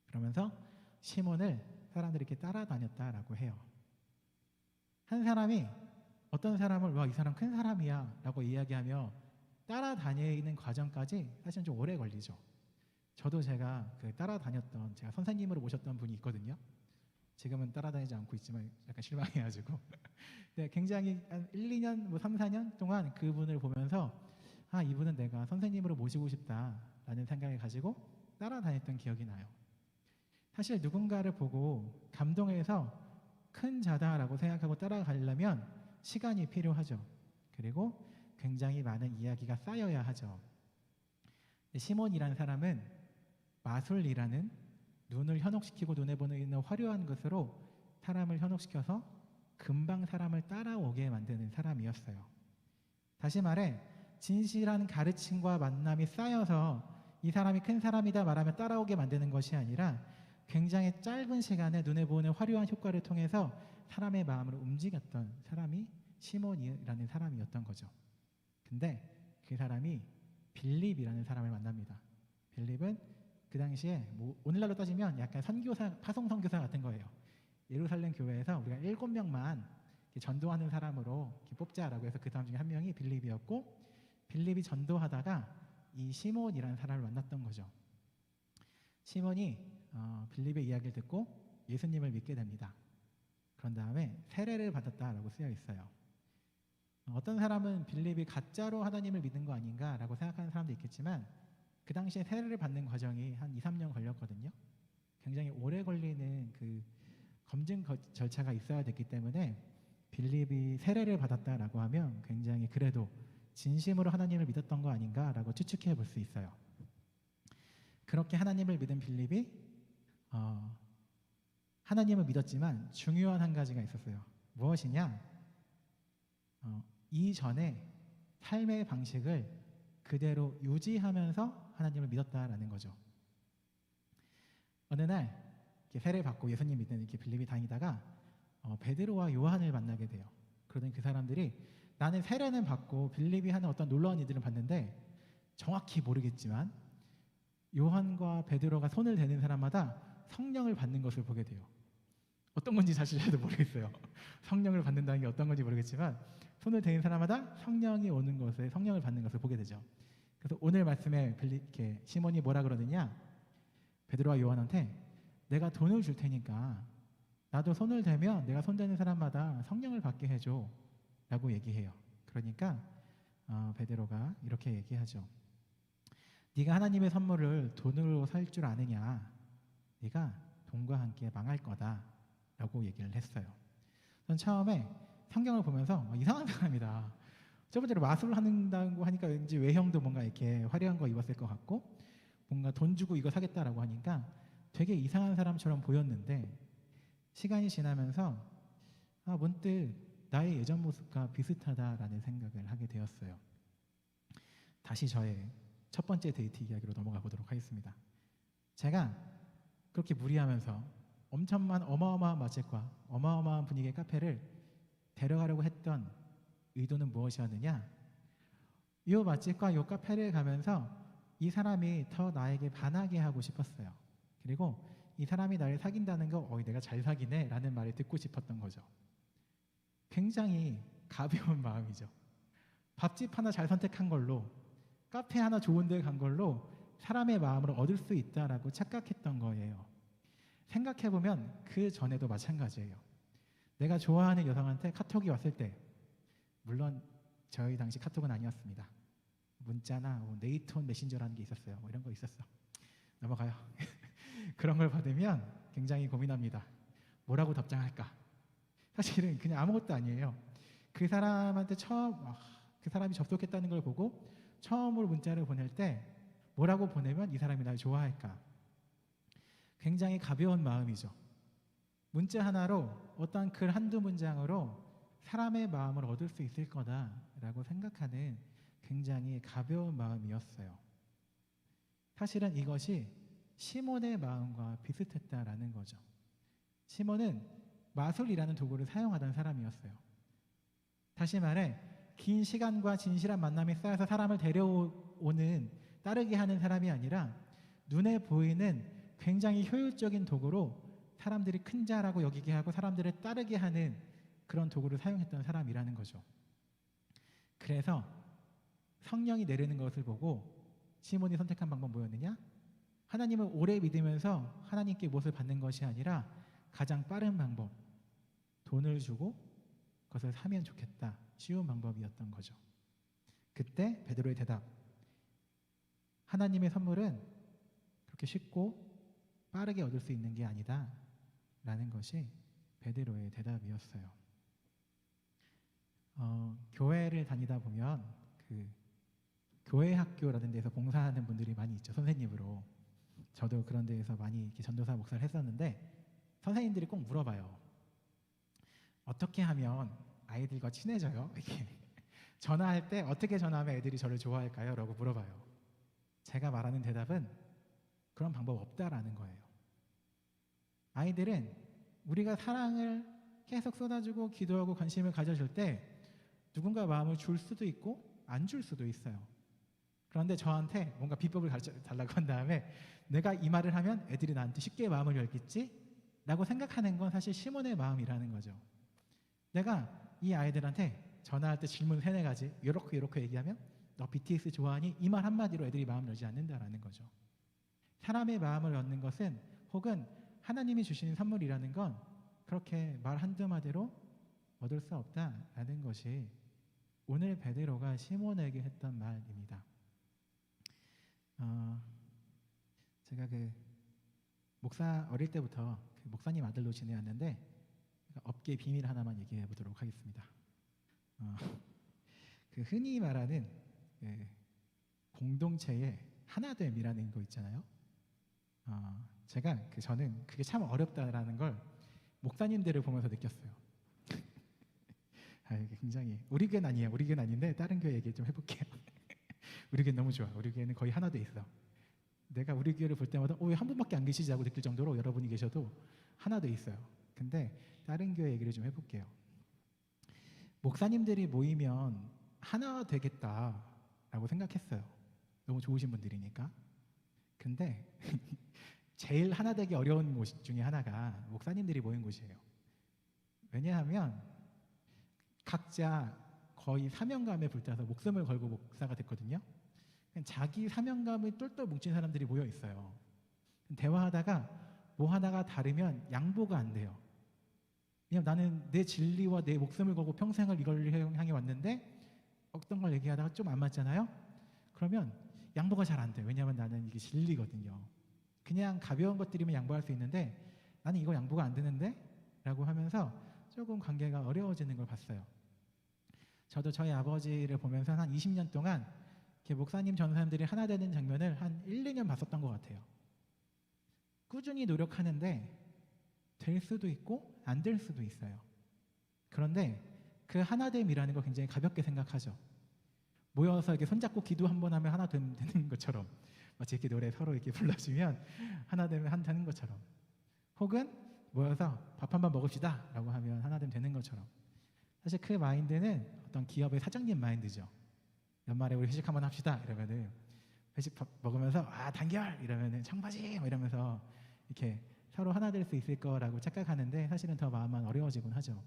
그러면서 시몬을 사람들이 이렇게 따라다녔다라고 해요. 한 사람이 어떤 사람을 와, 이 사람 큰 사람이야 라고 이야기하며 따라다니는 과정까지 사실은 좀 오래 걸리죠. 저도 제가 따라다녔던 제가 선생님으로 모셨던 분이 있거든요. 지금은 따라다니지 않고 있지만 약간 실망해가지고 네, 굉장히 한 1, 2년, 뭐 3, 4년 동안 그분을 보면서 아, 이분은 내가 선생님으로 모시고 싶다라는 생각을 가지고 따라다녔던 기억이 나요. 사실 누군가를 보고 감동해서 큰 자다라고 생각하고 따라가려면 시간이 필요하죠. 그리고 굉장히 많은 이야기가 쌓여야 하죠. 시몬이라는 사람은 마술이라는 눈을 현혹시키고 눈에 보이는 화려한 것으로 사람을 현혹시켜서 금방 사람을 따라오게 만드는 사람이었어요. 다시 말해 진실한 가르침과 만남이 쌓여서 이 사람이 큰 사람이다 말하면 따라오게 만드는 것이 아니라 굉장히 짧은 시간에 눈에 보이는 화려한 효과를 통해서 사람의 마음을 움직였던 사람이 시몬이라는 사람이었던 거죠. 근데 그 사람이 빌립이라는 사람을 만납니다. 빌립은 그 당시에 뭐 오늘날로 따지면 약간 선교사, 파송 선교사 같은 거예요. 예루살렘 교회에서 우리가 7명만 전도하는 사람으로 뽑자라고 해서 그 사람 중에 한 명이 빌립이었고, 빌립이 전도하다가 이 시몬이라는 사람을 만났던 거죠. 시몬이 빌립의 이야기를 듣고 예수님을 믿게 됩니다. 그런 다음에 세례를 받았다라고 쓰여 있어요. 어떤 사람은 빌립이 가짜로 하나님을 믿는 거 아닌가라고 생각하는 사람도 있겠지만 그 당시에 세례를 받는 과정이 한 2, 3년 걸렸거든요. 굉장히 오래 걸리는 그 검증 절차가 있어야 됐기 때문에 빌립이 세례를 받았다라고 하면 굉장히 그래도 진심으로 하나님을 믿었던 거 아닌가라고 추측해 볼 수 있어요. 그렇게 하나님을 믿은 빌립이 하나님을 믿었지만 중요한 한 가지가 있었어요. 무엇이냐? 이전에 삶의 방식을 그대로 유지하면서 하나님을 믿었다라는 거죠. 어느 날 이렇게 세례 받고 예수님 믿는 이렇게 빌립이 다니다가 베드로와 요한을 만나게 돼요. 그러더니 그 사람들이 나는 세례는 받고 빌립이 하는 어떤 놀라운 일들을 봤는데 정확히 모르겠지만 요한과 베드로가 손을 대는 사람마다 성령을 받는 것을 보게 돼요. 어떤 건지 사실 저도 모르겠어요. 성령을 받는다는 게 어떤 건지 모르겠지만 손을 대는 사람마다 성령이 오는 것을, 성령을 받는 것을 보게 되죠. 그래서 오늘 말씀에 이렇게 시몬이 뭐라 그러느냐? 베드로와 요한한테 내가 돈을 줄 테니까 나도 손을 대면 내가 손대는 사람마다 성령을 받게 해줘 라고 얘기해요. 그러니까 베드로가 이렇게 얘기하죠. 네가 하나님의 선물을 돈으로 살 줄 아느냐? 네가 돈과 함께 망할 거다라고 얘기를 했어요. 전 처음에 성경을 보면서 이상한 사람이다. 첫 번째로 마술을 한다고 하니까 왠지 외형도 뭔가 이렇게 화려한 거 입었을 것 같고 뭔가 돈 주고 이거 사겠다라고 하니까 되게 이상한 사람처럼 보였는데 시간이 지나면서 문득 나의 예전 모습과 비슷하다라는 생각을 하게 되었어요. 다시 저의 첫 번째 데이트 이야기로 넘어가 보도록 하겠습니다. 제가 그렇게 무리하면서 엄청난 어마어마한 맛집과 어마어마한 분위기의 카페를 데려가려고 했던 의도는 무엇이었느냐? 이 맛집과 이 카페를 가면서 이 사람이 더 나에게 반하게 하고 싶었어요. 그리고 이 사람이 나를 사귄다는 거, 내가 잘 사귀네 라는 말을 듣고 싶었던 거죠. 굉장히 가벼운 마음이죠. 밥집 하나 잘 선택한 걸로, 카페 하나 좋은 데 간 걸로 사람의 마음을 얻을 수 있다라고 착각했던 거예요. 생각해보면 그 전에도 마찬가지예요. 내가 좋아하는 여성한테 카톡이 왔을 때, 물론 저희 당시 카톡은 아니었습니다. 문자나 네이트온 메신저라는 게 있었어요. 이런 거 있었어. 넘어가요. 그런 걸 받으면 굉장히 고민합니다. 뭐라고 답장할까? 사실은 그냥 아무것도 아니에요. 그 사람한테 그 사람이 접속했다는 걸 보고 처음으로 문자를 보낼 때 뭐라고 보내면 이 사람이 날 좋아할까? 굉장히 가벼운 마음이죠. 문자 하나로 어떤 글 한두 문장으로 사람의 마음을 얻을 수 있을 거다라고 생각하는 굉장히 가벼운 마음이었어요. 사실은 이것이 시몬의 마음과 비슷했다라는 거죠. 시몬은 마술이라는 도구를 사용하던 사람이었어요. 다시 말해 긴 시간과 진실한 만남이 쌓여서 사람을 데려오는, 따르게 하는 사람이 아니라 눈에 보이는 굉장히 효율적인 도구로 사람들이 큰 자라고 여기게 하고 사람들을 따르게 하는 그런 도구를 사용했던 사람이라는 거죠. 그래서 성령이 내리는 것을 보고 시몬이 선택한 방법은 뭐였느냐? 하나님을 오래 믿으면서 하나님께 무엇을 받는 것이 아니라 가장 빠른 방법, 돈을 주고 그것을 사면 좋겠다, 쉬운 방법이었던 거죠. 그때 베드로의 대답, 하나님의 선물은 그렇게 쉽고 빠르게 얻을 수 있는 게 아니다 라는 것이 베드로의 대답이었어요. 교회를 다니다 보면 그 교회 학교라는 데서 봉사하는 분들이 많이 있죠. 선생님으로. 저도 그런 데에서 많이 이렇게 전도사 목사를 했었는데 선생님들이 꼭 물어봐요. 어떻게 하면 아이들과 친해져요? 이렇게 전화할 때 어떻게 전화하면 애들이 저를 좋아할까요? 라고 물어봐요. 제가 말하는 대답은 그런 방법 없다라는 거예요. 아이들은 우리가 사랑을 계속 쏟아주고 기도하고 관심을 가져줄 때 누군가 마음을 줄 수도 있고 안 줄 수도 있어요. 그런데 저한테 뭔가 비법을 가르쳐 달라고 한 다음에 내가 이 말을 하면 애들이 나한테 쉽게 마음을 열겠지? 라고 생각하는 건 사실 시몬의 마음이라는 거죠. 내가 이 아이들한테 전화할 때 질문 3-4가지 이렇게 얘기하면 너 BTS 좋아하니? 이 말 한마디로 애들이 마음을 열지 않는다라는 거죠. 사람의 마음을 얻는 것은 혹은 하나님이 주시는 선물이라는 건 그렇게 말 한두 마디로 얻을 수 없다라는 것이 오늘 베드로가 시몬에게 했던 말입니다. 제가 목사 어릴 때부터 목사님 아들로 지내왔는데 업계 비밀 하나만 얘기해 보도록 하겠습니다. 흔히 말하는 공동체의 하나됨이라는 거 있잖아요. 저는 그게 참 어렵다라는 걸 목사님들을 보면서 느꼈어요. 이게 굉장히 우리 교회는 아니에요. 우리 교회는 아닌데 다른 교회 얘기 좀 해볼게요. 우리 교회는 너무 좋아. 우리 교회는 거의 하나 돼 있어. 내가 우리 교회를 볼 때마다 왜 한 분밖에 안 계시지 하고 느낄 정도로 여러분이 계셔도 하나 돼 있어요. 근데 다른 교회 얘기를 좀 해볼게요. 목사님들이 모이면 하나 되겠다라고 생각했어요. 너무 좋으신 분들이니까. 근데 제일 하나 되기 어려운 곳 중에 하나가 목사님들이 모인 곳이에요. 왜냐하면 각자 거의 사명감에 불타서 목숨을 걸고 목사가 됐거든요. 자기 사명감을 똘똘 뭉친 사람들이 모여 있어요. 대화하다가 뭐 하나가 다르면 양보가 안 돼요. 왜냐면 나는 내 진리와 내 목숨을 걸고 평생을 이걸 향해 왔는데 어떤 걸 얘기하다가 좀 안 맞잖아요. 그러면 양보가 잘 안 돼. 왜냐하면 나는 이게 진리거든요. 그냥 가벼운 것들이면 양보할 수 있는데 나는 이거 양보가 안 되는데? 라고 하면서 조금 관계가 어려워지는 걸 봤어요. 저도 저희 아버지를 보면서 한 20년 동안 이렇게 목사님, 전사님들이 하나 되는 장면을 한 1, 2년 봤었던 것 같아요. 꾸준히 노력하는데 될 수도 있고 안 될 수도 있어요. 그런데 그 하나됨이라는 걸 굉장히 가볍게 생각하죠. 모여서 이렇게 손잡고 기도 한번 하면 하나 되는 것처럼, 마치 이렇게 노래 서로 이렇게 불러주면 하나 되면 한다는 것처럼, 혹은 모여서 밥 한번 먹읍시다라고 하면 하나 되는 것처럼. 사실 그 마인드는 어떤 기업의 사장님 마인드죠. 연말에 우리 회식 한번 합시다 이러면은 회식 밥 먹으면서 단결 이러면은 청바지 이러면서 이렇게 서로 하나 될 수 있을 거라고 착각하는데 사실은 더 마음만 어려워지곤 하죠.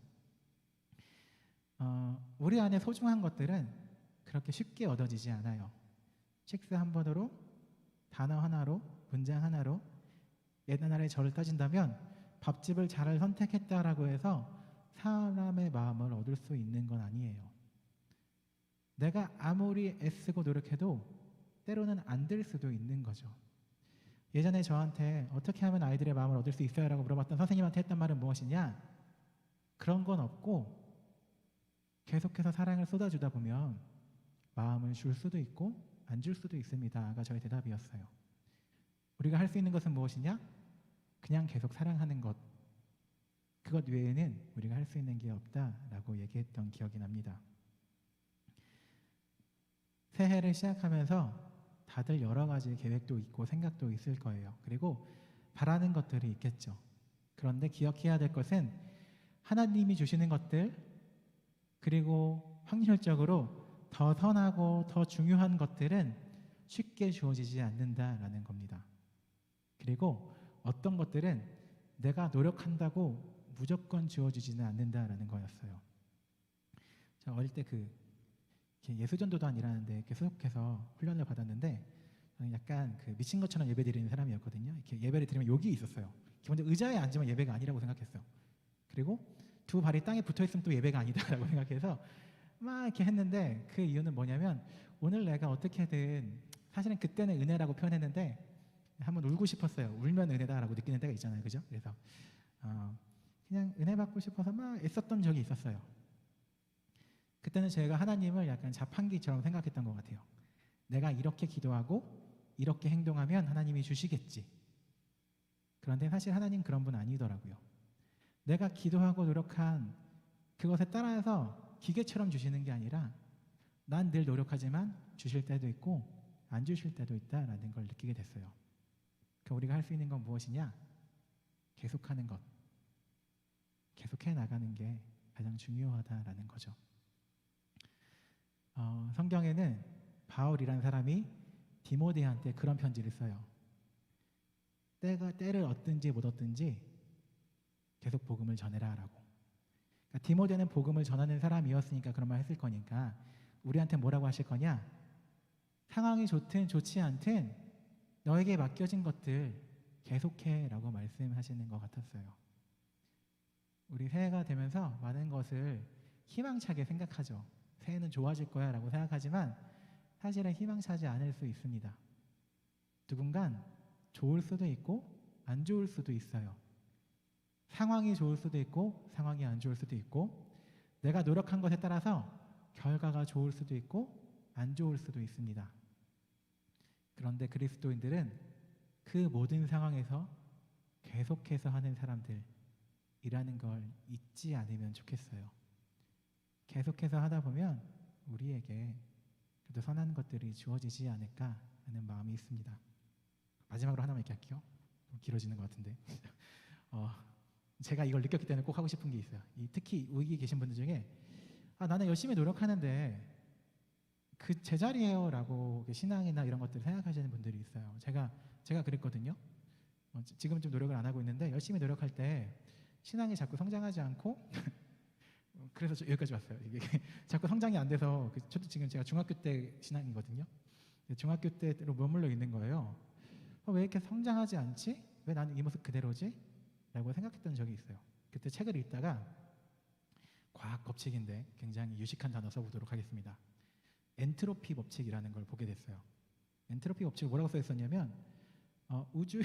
우리 안에 소중한 것들은 그렇게 쉽게 얻어지지 않아요. 식스 한 번으로, 단어 하나로, 문장 하나로. 옛날에 저를 따진다면 밥집을 잘 선택했다라고 해서 사람의 마음을 얻을 수 있는 건 아니에요. 내가 아무리 애쓰고 노력해도 때로는 안 될 수도 있는 거죠. 예전에 저한테 어떻게 하면 아이들의 마음을 얻을 수 있어요? 라고 물어봤던 선생님한테 했던 말은 무엇이냐? 그런 건 없고 계속해서 사랑을 쏟아주다 보면 마음을 줄 수도 있고 안 줄 수도 있습니다가 저의 대답이었어요. 우리가 할 수 있는 것은 무엇이냐? 그냥 계속 사랑하는 것. 그것 외에는 우리가 할 수 있는 게 없다라고 얘기했던 기억이 납니다. 새해를 시작하면서 다들 여러 가지 계획도 있고 생각도 있을 거예요. 그리고 바라는 것들이 있겠죠. 그런데 기억해야 될 것은 하나님이 주시는 것들, 그리고 확률적으로 더 선하고 더 중요한 것들은 쉽게 주어지지 않는다라는 겁니다. 그리고 어떤 것들은 내가 노력한다고 무조건 주어지지는 않는다라는 거였어요. 제가 어릴 때 예수전도단 일하는데 이렇게 소속해서 훈련을 받았는데 저는 약간 미친 것처럼 예배드리는 사람이었거든요. 이렇게 예배를 드리면 욕이 있었어요. 기본적으로 의자에 앉으면 예배가 아니라고 생각했어요. 그리고 두 발이 땅에 붙어 있으면 또 예배가 아니다라고 생각해서 막 이렇게 했는데 그 이유는 뭐냐면 오늘 내가 어떻게든, 사실은 그때는 은혜라고 표현했는데 한번 울고 싶었어요. 울면 은혜다라고 느끼는 때가 있잖아요, 그죠? 그래서 그냥 은혜 받고 싶어서 막 애썼던 적이 있었어요. 그때는 제가 하나님을 약간 자판기처럼 생각했던 것 같아요. 내가 이렇게 기도하고 이렇게 행동하면 하나님이 주시겠지. 그런데 사실 하나님 그런 분 아니더라고요. 내가 기도하고 노력한 그것에 따라서 기계처럼 주시는 게 아니라 난 늘 노력하지만 주실 때도 있고 안 주실 때도 있다라는 걸 느끼게 됐어요. 그러니까 우리가 할 수 있는 건 무엇이냐? 계속하는 것. 계속해 나가는 게 가장 중요하다라는 거죠. 성경에는 바울이라는 사람이 디모데한테 그런 편지를 써요. 때를 얻든지 못 얻든지 계속 복음을 전해라라고. 그러니까 디모데는 복음을 전하는 사람이었으니까 그런 말 했을 거니까 우리한테 뭐라고 하실 거냐? 상황이 좋든 좋지 않든 너에게 맡겨진 것들 계속해라고 말씀하시는 것 같았어요. 우리 새해가 되면서 많은 것을 희망차게 생각하죠. 새해는 좋아질 거야 라고 생각하지만 사실은 희망차지 않을 수 있습니다. 누군간 좋을 수도 있고 안 좋을 수도 있어요. 상황이 좋을 수도 있고 상황이 안 좋을 수도 있고 내가 노력한 것에 따라서 결과가 좋을 수도 있고 안 좋을 수도 있습니다. 그런데 그리스도인들은 그 모든 상황에서 계속해서 하는 사람들이라는 걸 잊지 않으면 좋겠어요. 계속해서 하다 보면 우리에게 그래도 선한 것들이 주어지지 않을까 하는 마음이 있습니다. 마지막으로 하나만 이렇게 할게요. 좀 길어지는 것 같은데 제가 이걸 느꼈기 때문에 꼭 하고 싶은 게 있어요. 특히 여기 계신 분들 중에 나는 열심히 노력하는데 그 제자리예요 라고 신앙이나 이런 것들을 생각하시는 분들이 있어요. 제가 그랬거든요. 지금은 좀 노력을 안 하고 있는데 열심히 노력할 때 신앙이 자꾸 성장하지 않고 그래서 여기까지 왔어요. 이게 자꾸 성장이 안 돼서 저도 지금 제가 중학교 때 신앙이거든요. 중학교 때로 머물러 있는 거예요. 왜 이렇게 성장하지 않지? 왜 나는 이 모습 그대로지? 라고 생각했던 적이 있어요. 그때 책을 읽다가 과학 법칙인데 굉장히 유식한 단어 써보도록 하겠습니다. 엔트로피 법칙이라는 걸 보게 됐어요. 엔트로피 법칙을 뭐라고 써 있었냐면 우주의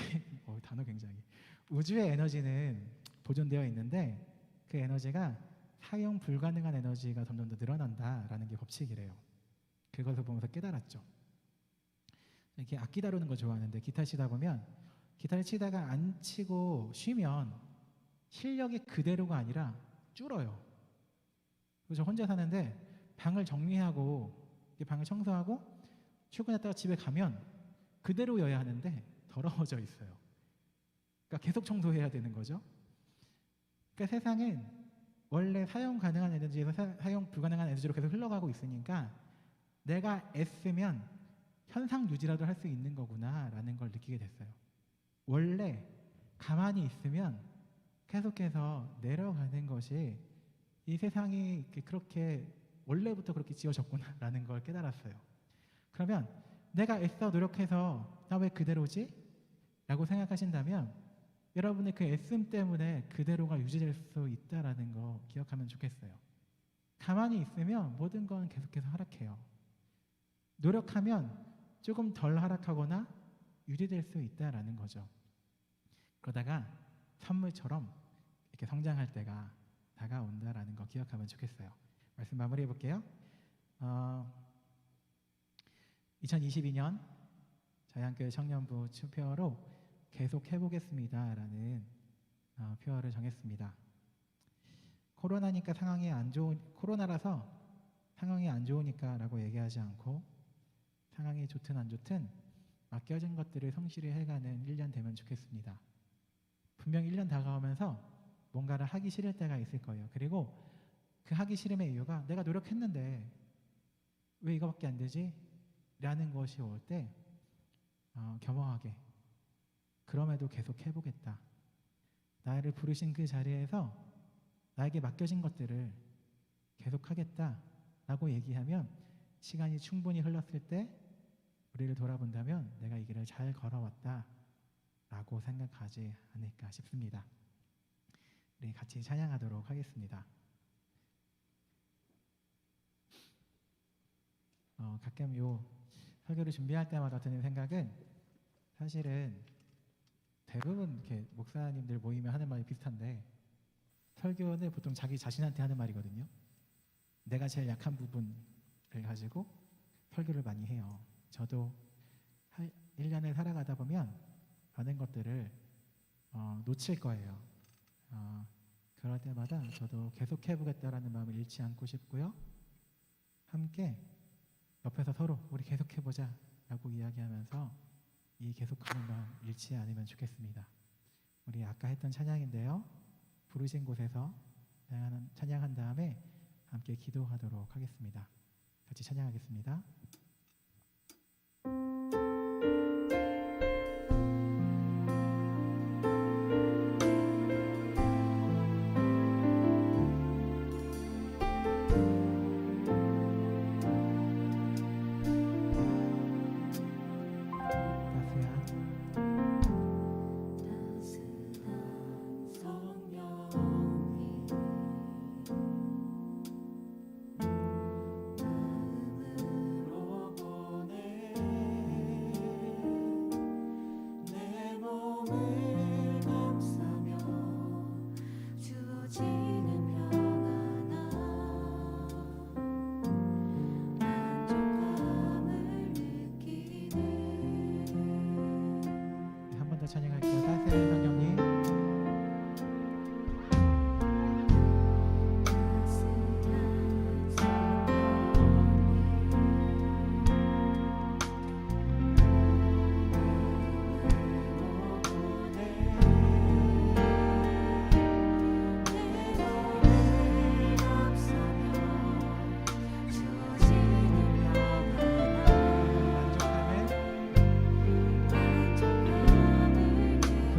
단어 굉장히 우주의 에너지는 보존되어 있는데 그 에너지가 사용 불가능한 에너지가 점점 더 늘어난다라는 게 법칙이래요. 그것을 보면서 깨달았죠. 이렇게 악기 다루는 거 좋아하는데 기타 치다 보면 기타를 치다가 안 치고 쉬면 실력이 그대로가 아니라 줄어요. 그래서 저 혼자 사는데 방을 정리하고 방을 청소하고 출근했다가 집에 가면 그대로여야 하는데 더러워져 있어요. 그러니까 계속 청소해야 되는 거죠. 그러니까 세상은 원래 사용 가능한 에너지에서 사용 불가능한 에너지로 계속 흘러가고 있으니까 내가 애쓰면 현상 유지라도 할 수 있는 거구나라는 걸 느끼게 됐어요. 원래 가만히 있으면 계속해서 내려가는 것이 이 세상이 그렇게 원래부터 그렇게 지어졌구나라는 걸 깨달았어요. 그러면 내가 애써 노력해서 나 왜 그대로지? 라고 생각하신다면 여러분의 그 애씀 때문에 그대로가 유지될 수 있다라는 거 기억하면 좋겠어요. 가만히 있으면 모든 건 계속해서 하락해요. 노력하면 조금 덜 하락하거나 유지될 수 있다라는 거죠. 그러다가 선물처럼 이렇게 성장할 때가 다가온다라는 거 기억하면 좋겠어요. 말씀 마무리해 볼게요. 2022년 자양교회 청년부 표어로 계속 해보겠습니다라는 표어를 정했습니다. 코로나라서 상황이 안 좋으니까라고 얘기하지 않고 상황이 좋든 안 좋든 맡겨진 것들을 성실히 해가는 1년 되면 좋겠습니다. 분명 1년 다가오면서 뭔가를 하기 싫을 때가 있을 거예요. 그리고 그 하기 싫음의 이유가 내가 노력했는데 왜 이거밖에 안 되지? 라는 것이 올 때 겸허하게 그럼에도 계속 해보겠다. 나를 부르신 그 자리에서 나에게 맡겨진 것들을 계속하겠다 라고 얘기하면 시간이 충분히 흘렀을 때 우리를 돌아본다면 내가 이 길을 잘 걸어왔다 라고 생각하지 않을까 싶습니다. 우리 같이 찬양하도록 하겠습니다. 가끔 요 설교를 준비할 때마다 드는 생각은 사실은 대부분 이렇게 목사님들 모이면 하는 말이 비슷한데 설교는 보통 자기 자신한테 하는 말이거든요. 내가 제일 약한 부분을 가지고 설교를 많이 해요. 저도 1년을 살아가다 보면 많은 것들을 놓칠 거예요. 그럴 때마다 저도 계속 해보겠다라는 마음을 잃지 않고 싶고요. 함께 옆에서 서로 우리 계속 해보자 라고 이야기하면서 이 계속하는 마음 잃지 않으면 좋겠습니다. 우리 아까 했던 찬양인데요. 부르신 곳에서 찬양한 다음에 함께 기도하도록 하겠습니다. 같이 찬양하겠습니다. 찬양할게요. 따스한 성령님.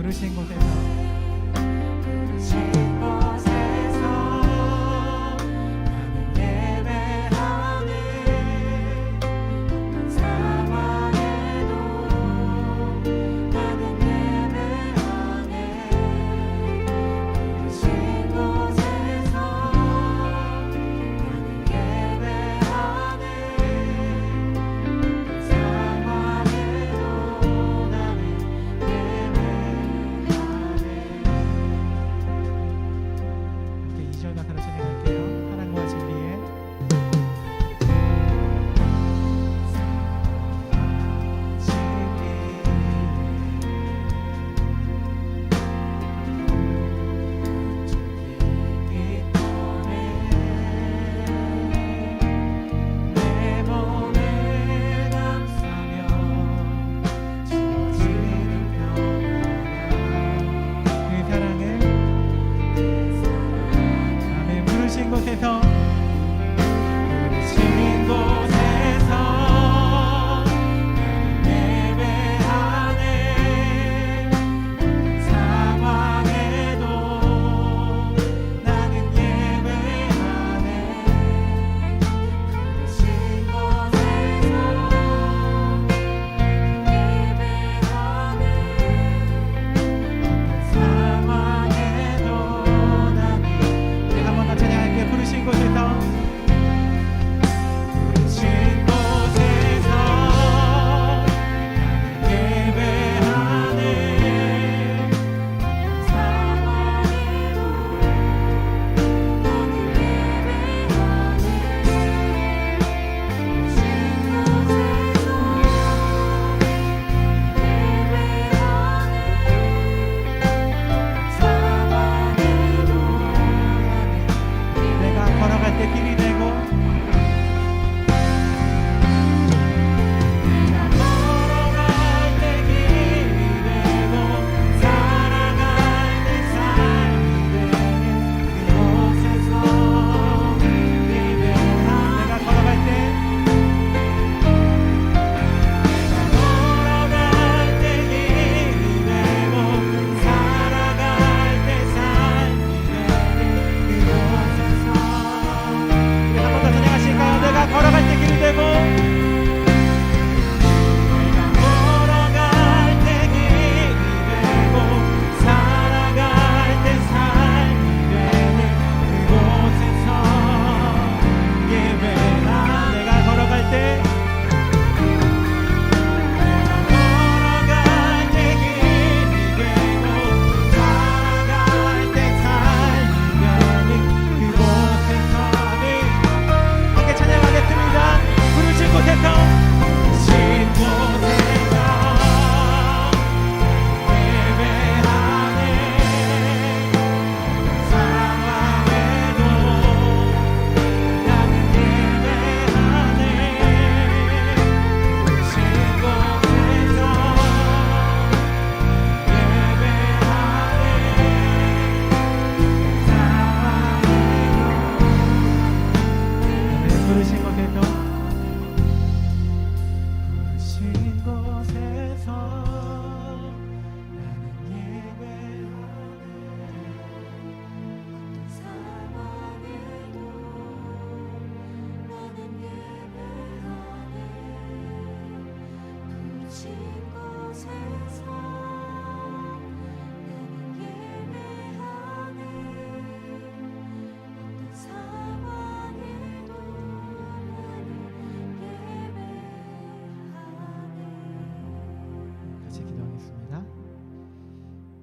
부르신 곳에서 나는 예배하네. 어떤 상황에도 나는 예배하네. 부르신 곳에서 나는 예배하네. 어떤 상황에도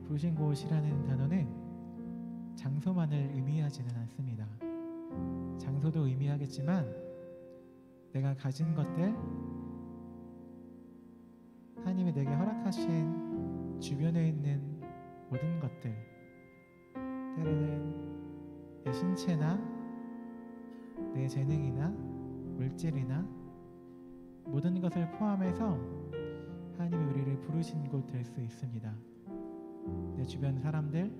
부르신 곳이라는 단어는 장소만을 의미하지는 않습니다. 장소도 의미하겠지만 내가 가진 것들, 하나님이 내게 허락하신 주변에 있는 모든 것들, 때로는 내 신체나 내 재능이나 물질이나 모든 것을 포함해서 하나님이 우리를 부르신 곳 될 수 있습니다. 내 주변 사람들,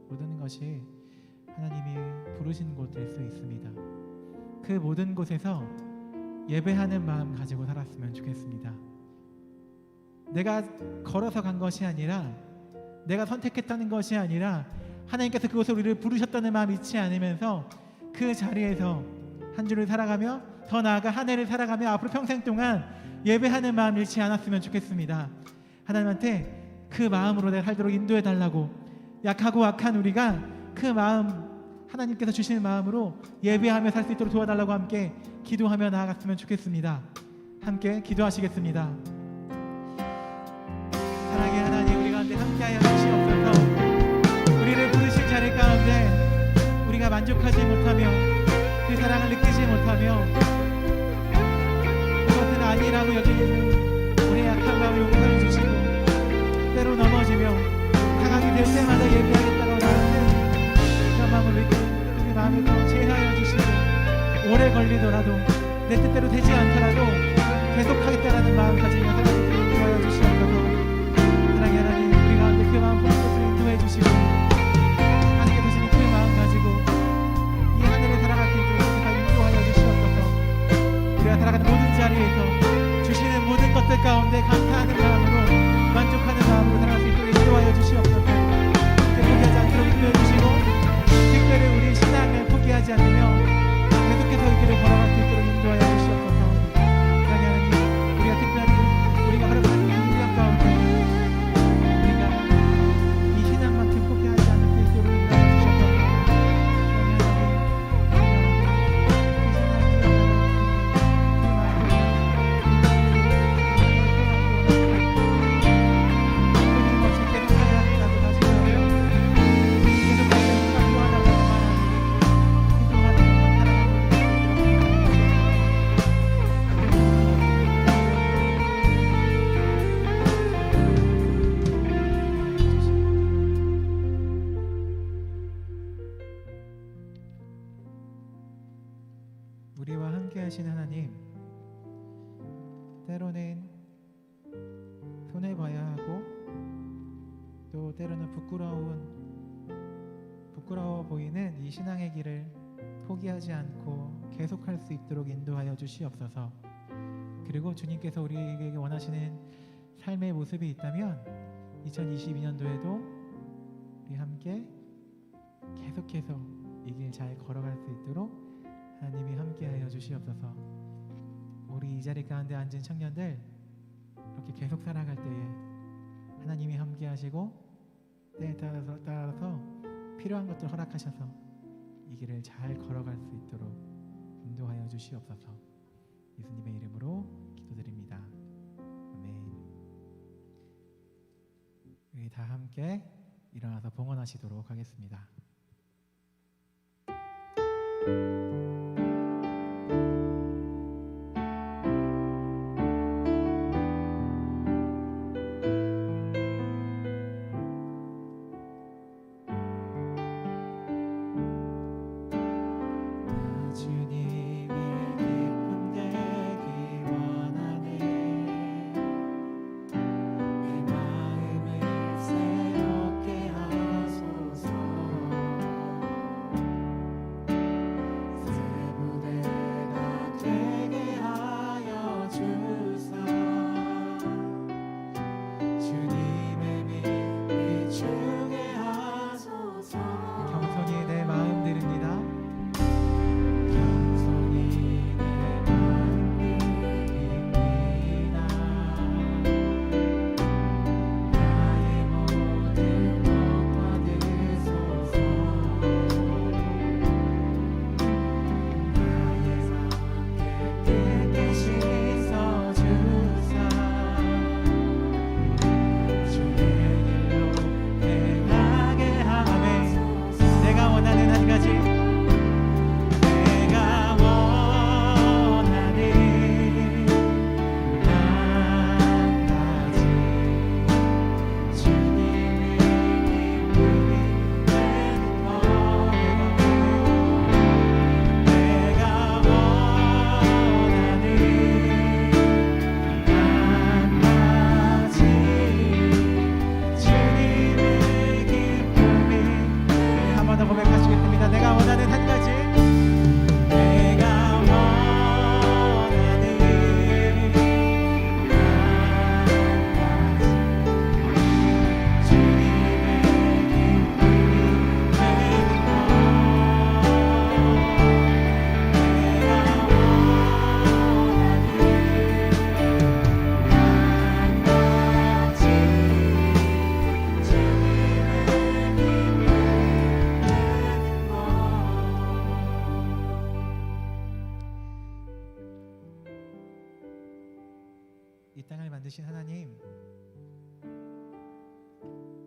모든 것이 하나님이 부르신 곳 될 수 있습니다. 그 모든 곳에서 예배하는 마음 가지고 살았으면 좋겠습니다. 내가 걸어서 간 것이 아니라, 내가 선택했다는 것이 아니라 하나님께서 그곳에 우리를 부르셨다는 마음 잊지 않으면서 그 자리에서 한 주를 살아가며, 더 나아가 한 해를 살아가며 앞으로 평생 동안 예배하는 마음 잃지 않았으면 좋겠습니다. 하나님한테 그 마음으로 내가 살도록 인도해 달라고, 약하고 악한 우리가 그 마음, 하나님께서 주시는 마음으로 예배하며 살 수 있도록 도와달라고 함께 기도하며 나아갔으면 좋겠습니다. 함께 기도하시겠습니다. 사랑의 하나님, 우리 가운데 함께하여 주시옵소서. 우리를 부르신 자리 가운데 우리가 만족하지 못하며 그 사랑을 느끼지 못하며 그것은 아니라고 여기는 우리의 약한 마음을 용서해 주시고, 때로 넘어지며 당하게 될 때마다 예배하겠다고 나오는 그런 마음을 우리 마음에서 제하여 주시고, 오래 걸리더라도 내 뜻대로 되지 않더라도 계속하겠다라는 마음 가지며 살아가도록 인도하여 주시옵소서. 사랑의 하나님, 우리 가운데 그 마음 포함해서 인도해 주시고, 하나님께 주시는 그 마음 가지고 이 하늘을 살아갈 수 있도록 인도하여 주시옵소서. 우리가 살아가는 모든 자리에서 주시는 모든 것들 가운데 감사하는 마음으로, 만족하는 마음으로 살아갈 수 있도록 인도하여 주시옵소서. 포기하지 않도록 인도해 주시고, 특별히 우리 신앙을 포기하지 않으며 계속해서 이 길을 걸어갈 수 있도록 인도하여 주시옵소서. 사랑의 하나님, 우리가 특별히 우리가 걸어가는 이 인생 가운데 우리가 이 신앙만큼 포기하지 않을 수 있도록 인도하여 주시옵소서. 사랑의 우리와 함께 하신 하나님, 때로는 손해봐야 하고 또 때로는 부끄러워 보이는 이 신앙의 길을 포기하지 않고 계속할 수 있도록 인도하여 주시옵소서. 그리고 주님께서 우리에게 원하시는 삶의 모습이 있다면 2022년도에도 우리 함께 계속해서 이 길 잘 걸어갈 수 있도록 하나님이 함께하여 주시옵소서. 우리 이 자리 가운데 앉은 청년들, 이렇게 계속 살아갈 때에 하나님이 함께하시고 때에 따라서 필요한 것들 허락하셔서 이 길을 잘 걸어갈 수 있도록 인도하여 주시옵소서. 예수님의 이름으로 기도드립니다. 아멘. 우리 다 함께 일어나서 봉헌하시도록 하겠습니다. 내 마음을 새롭게 하소서. 만드신 하나님,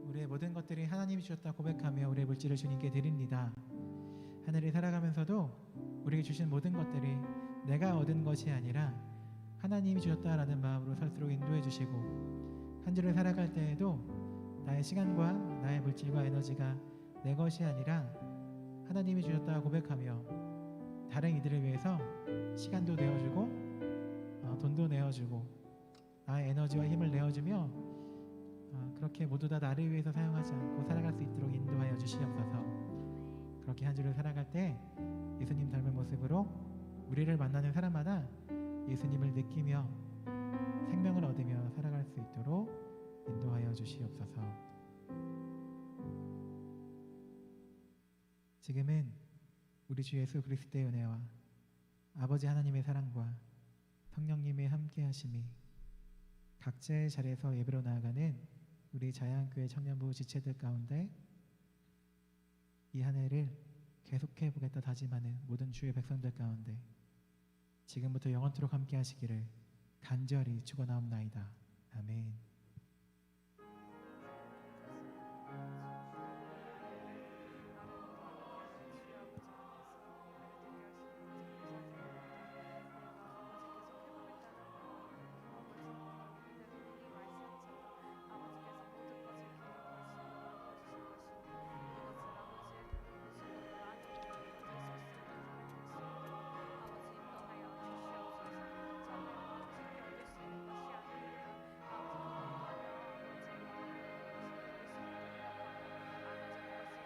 우리의 모든 것들이 하나님이 주셨다 고백하며 우리의 물질을 주님께 드립니다. 하늘을 살아가면서도 우리에게 주신 모든 것들이 내가 얻은 것이 아니라 하나님이 주셨다라는 마음으로 살수록 인도해 주시고, 한 주를 살아갈 때에도 나의 시간과 나의 물질과 에너지가 내 것이 아니라 하나님이 주셨다 고백하며 다른 이들을 위해서 시간도 내어주고 돈도 내어주고 나의 에너지와 힘을 내어주며 그렇게 모두 다 나를 위해서 사용하지 않고 살아갈 수 있도록 인도하여 주시옵소서. 그렇게 한 주를 살아갈 때 예수님 닮은 모습으로 우리를 만나는 사람마다 예수님을 느끼며 생명을 얻으며 살아갈 수 있도록 인도하여 주시옵소서. 지금은 우리 주 예수 그리스도의 은혜와 아버지 하나님의 사랑과 성령님의 함께하심이 각자의 자리에서 예배로 나아가는 우리 자양교회 청년부 지체들 가운데 이 한 해를 계속해 보겠다 다짐하는 모든 주의 백성들 가운데 지금부터 영원토록 함께하시기를 간절히 축원하옵나이다. 아멘.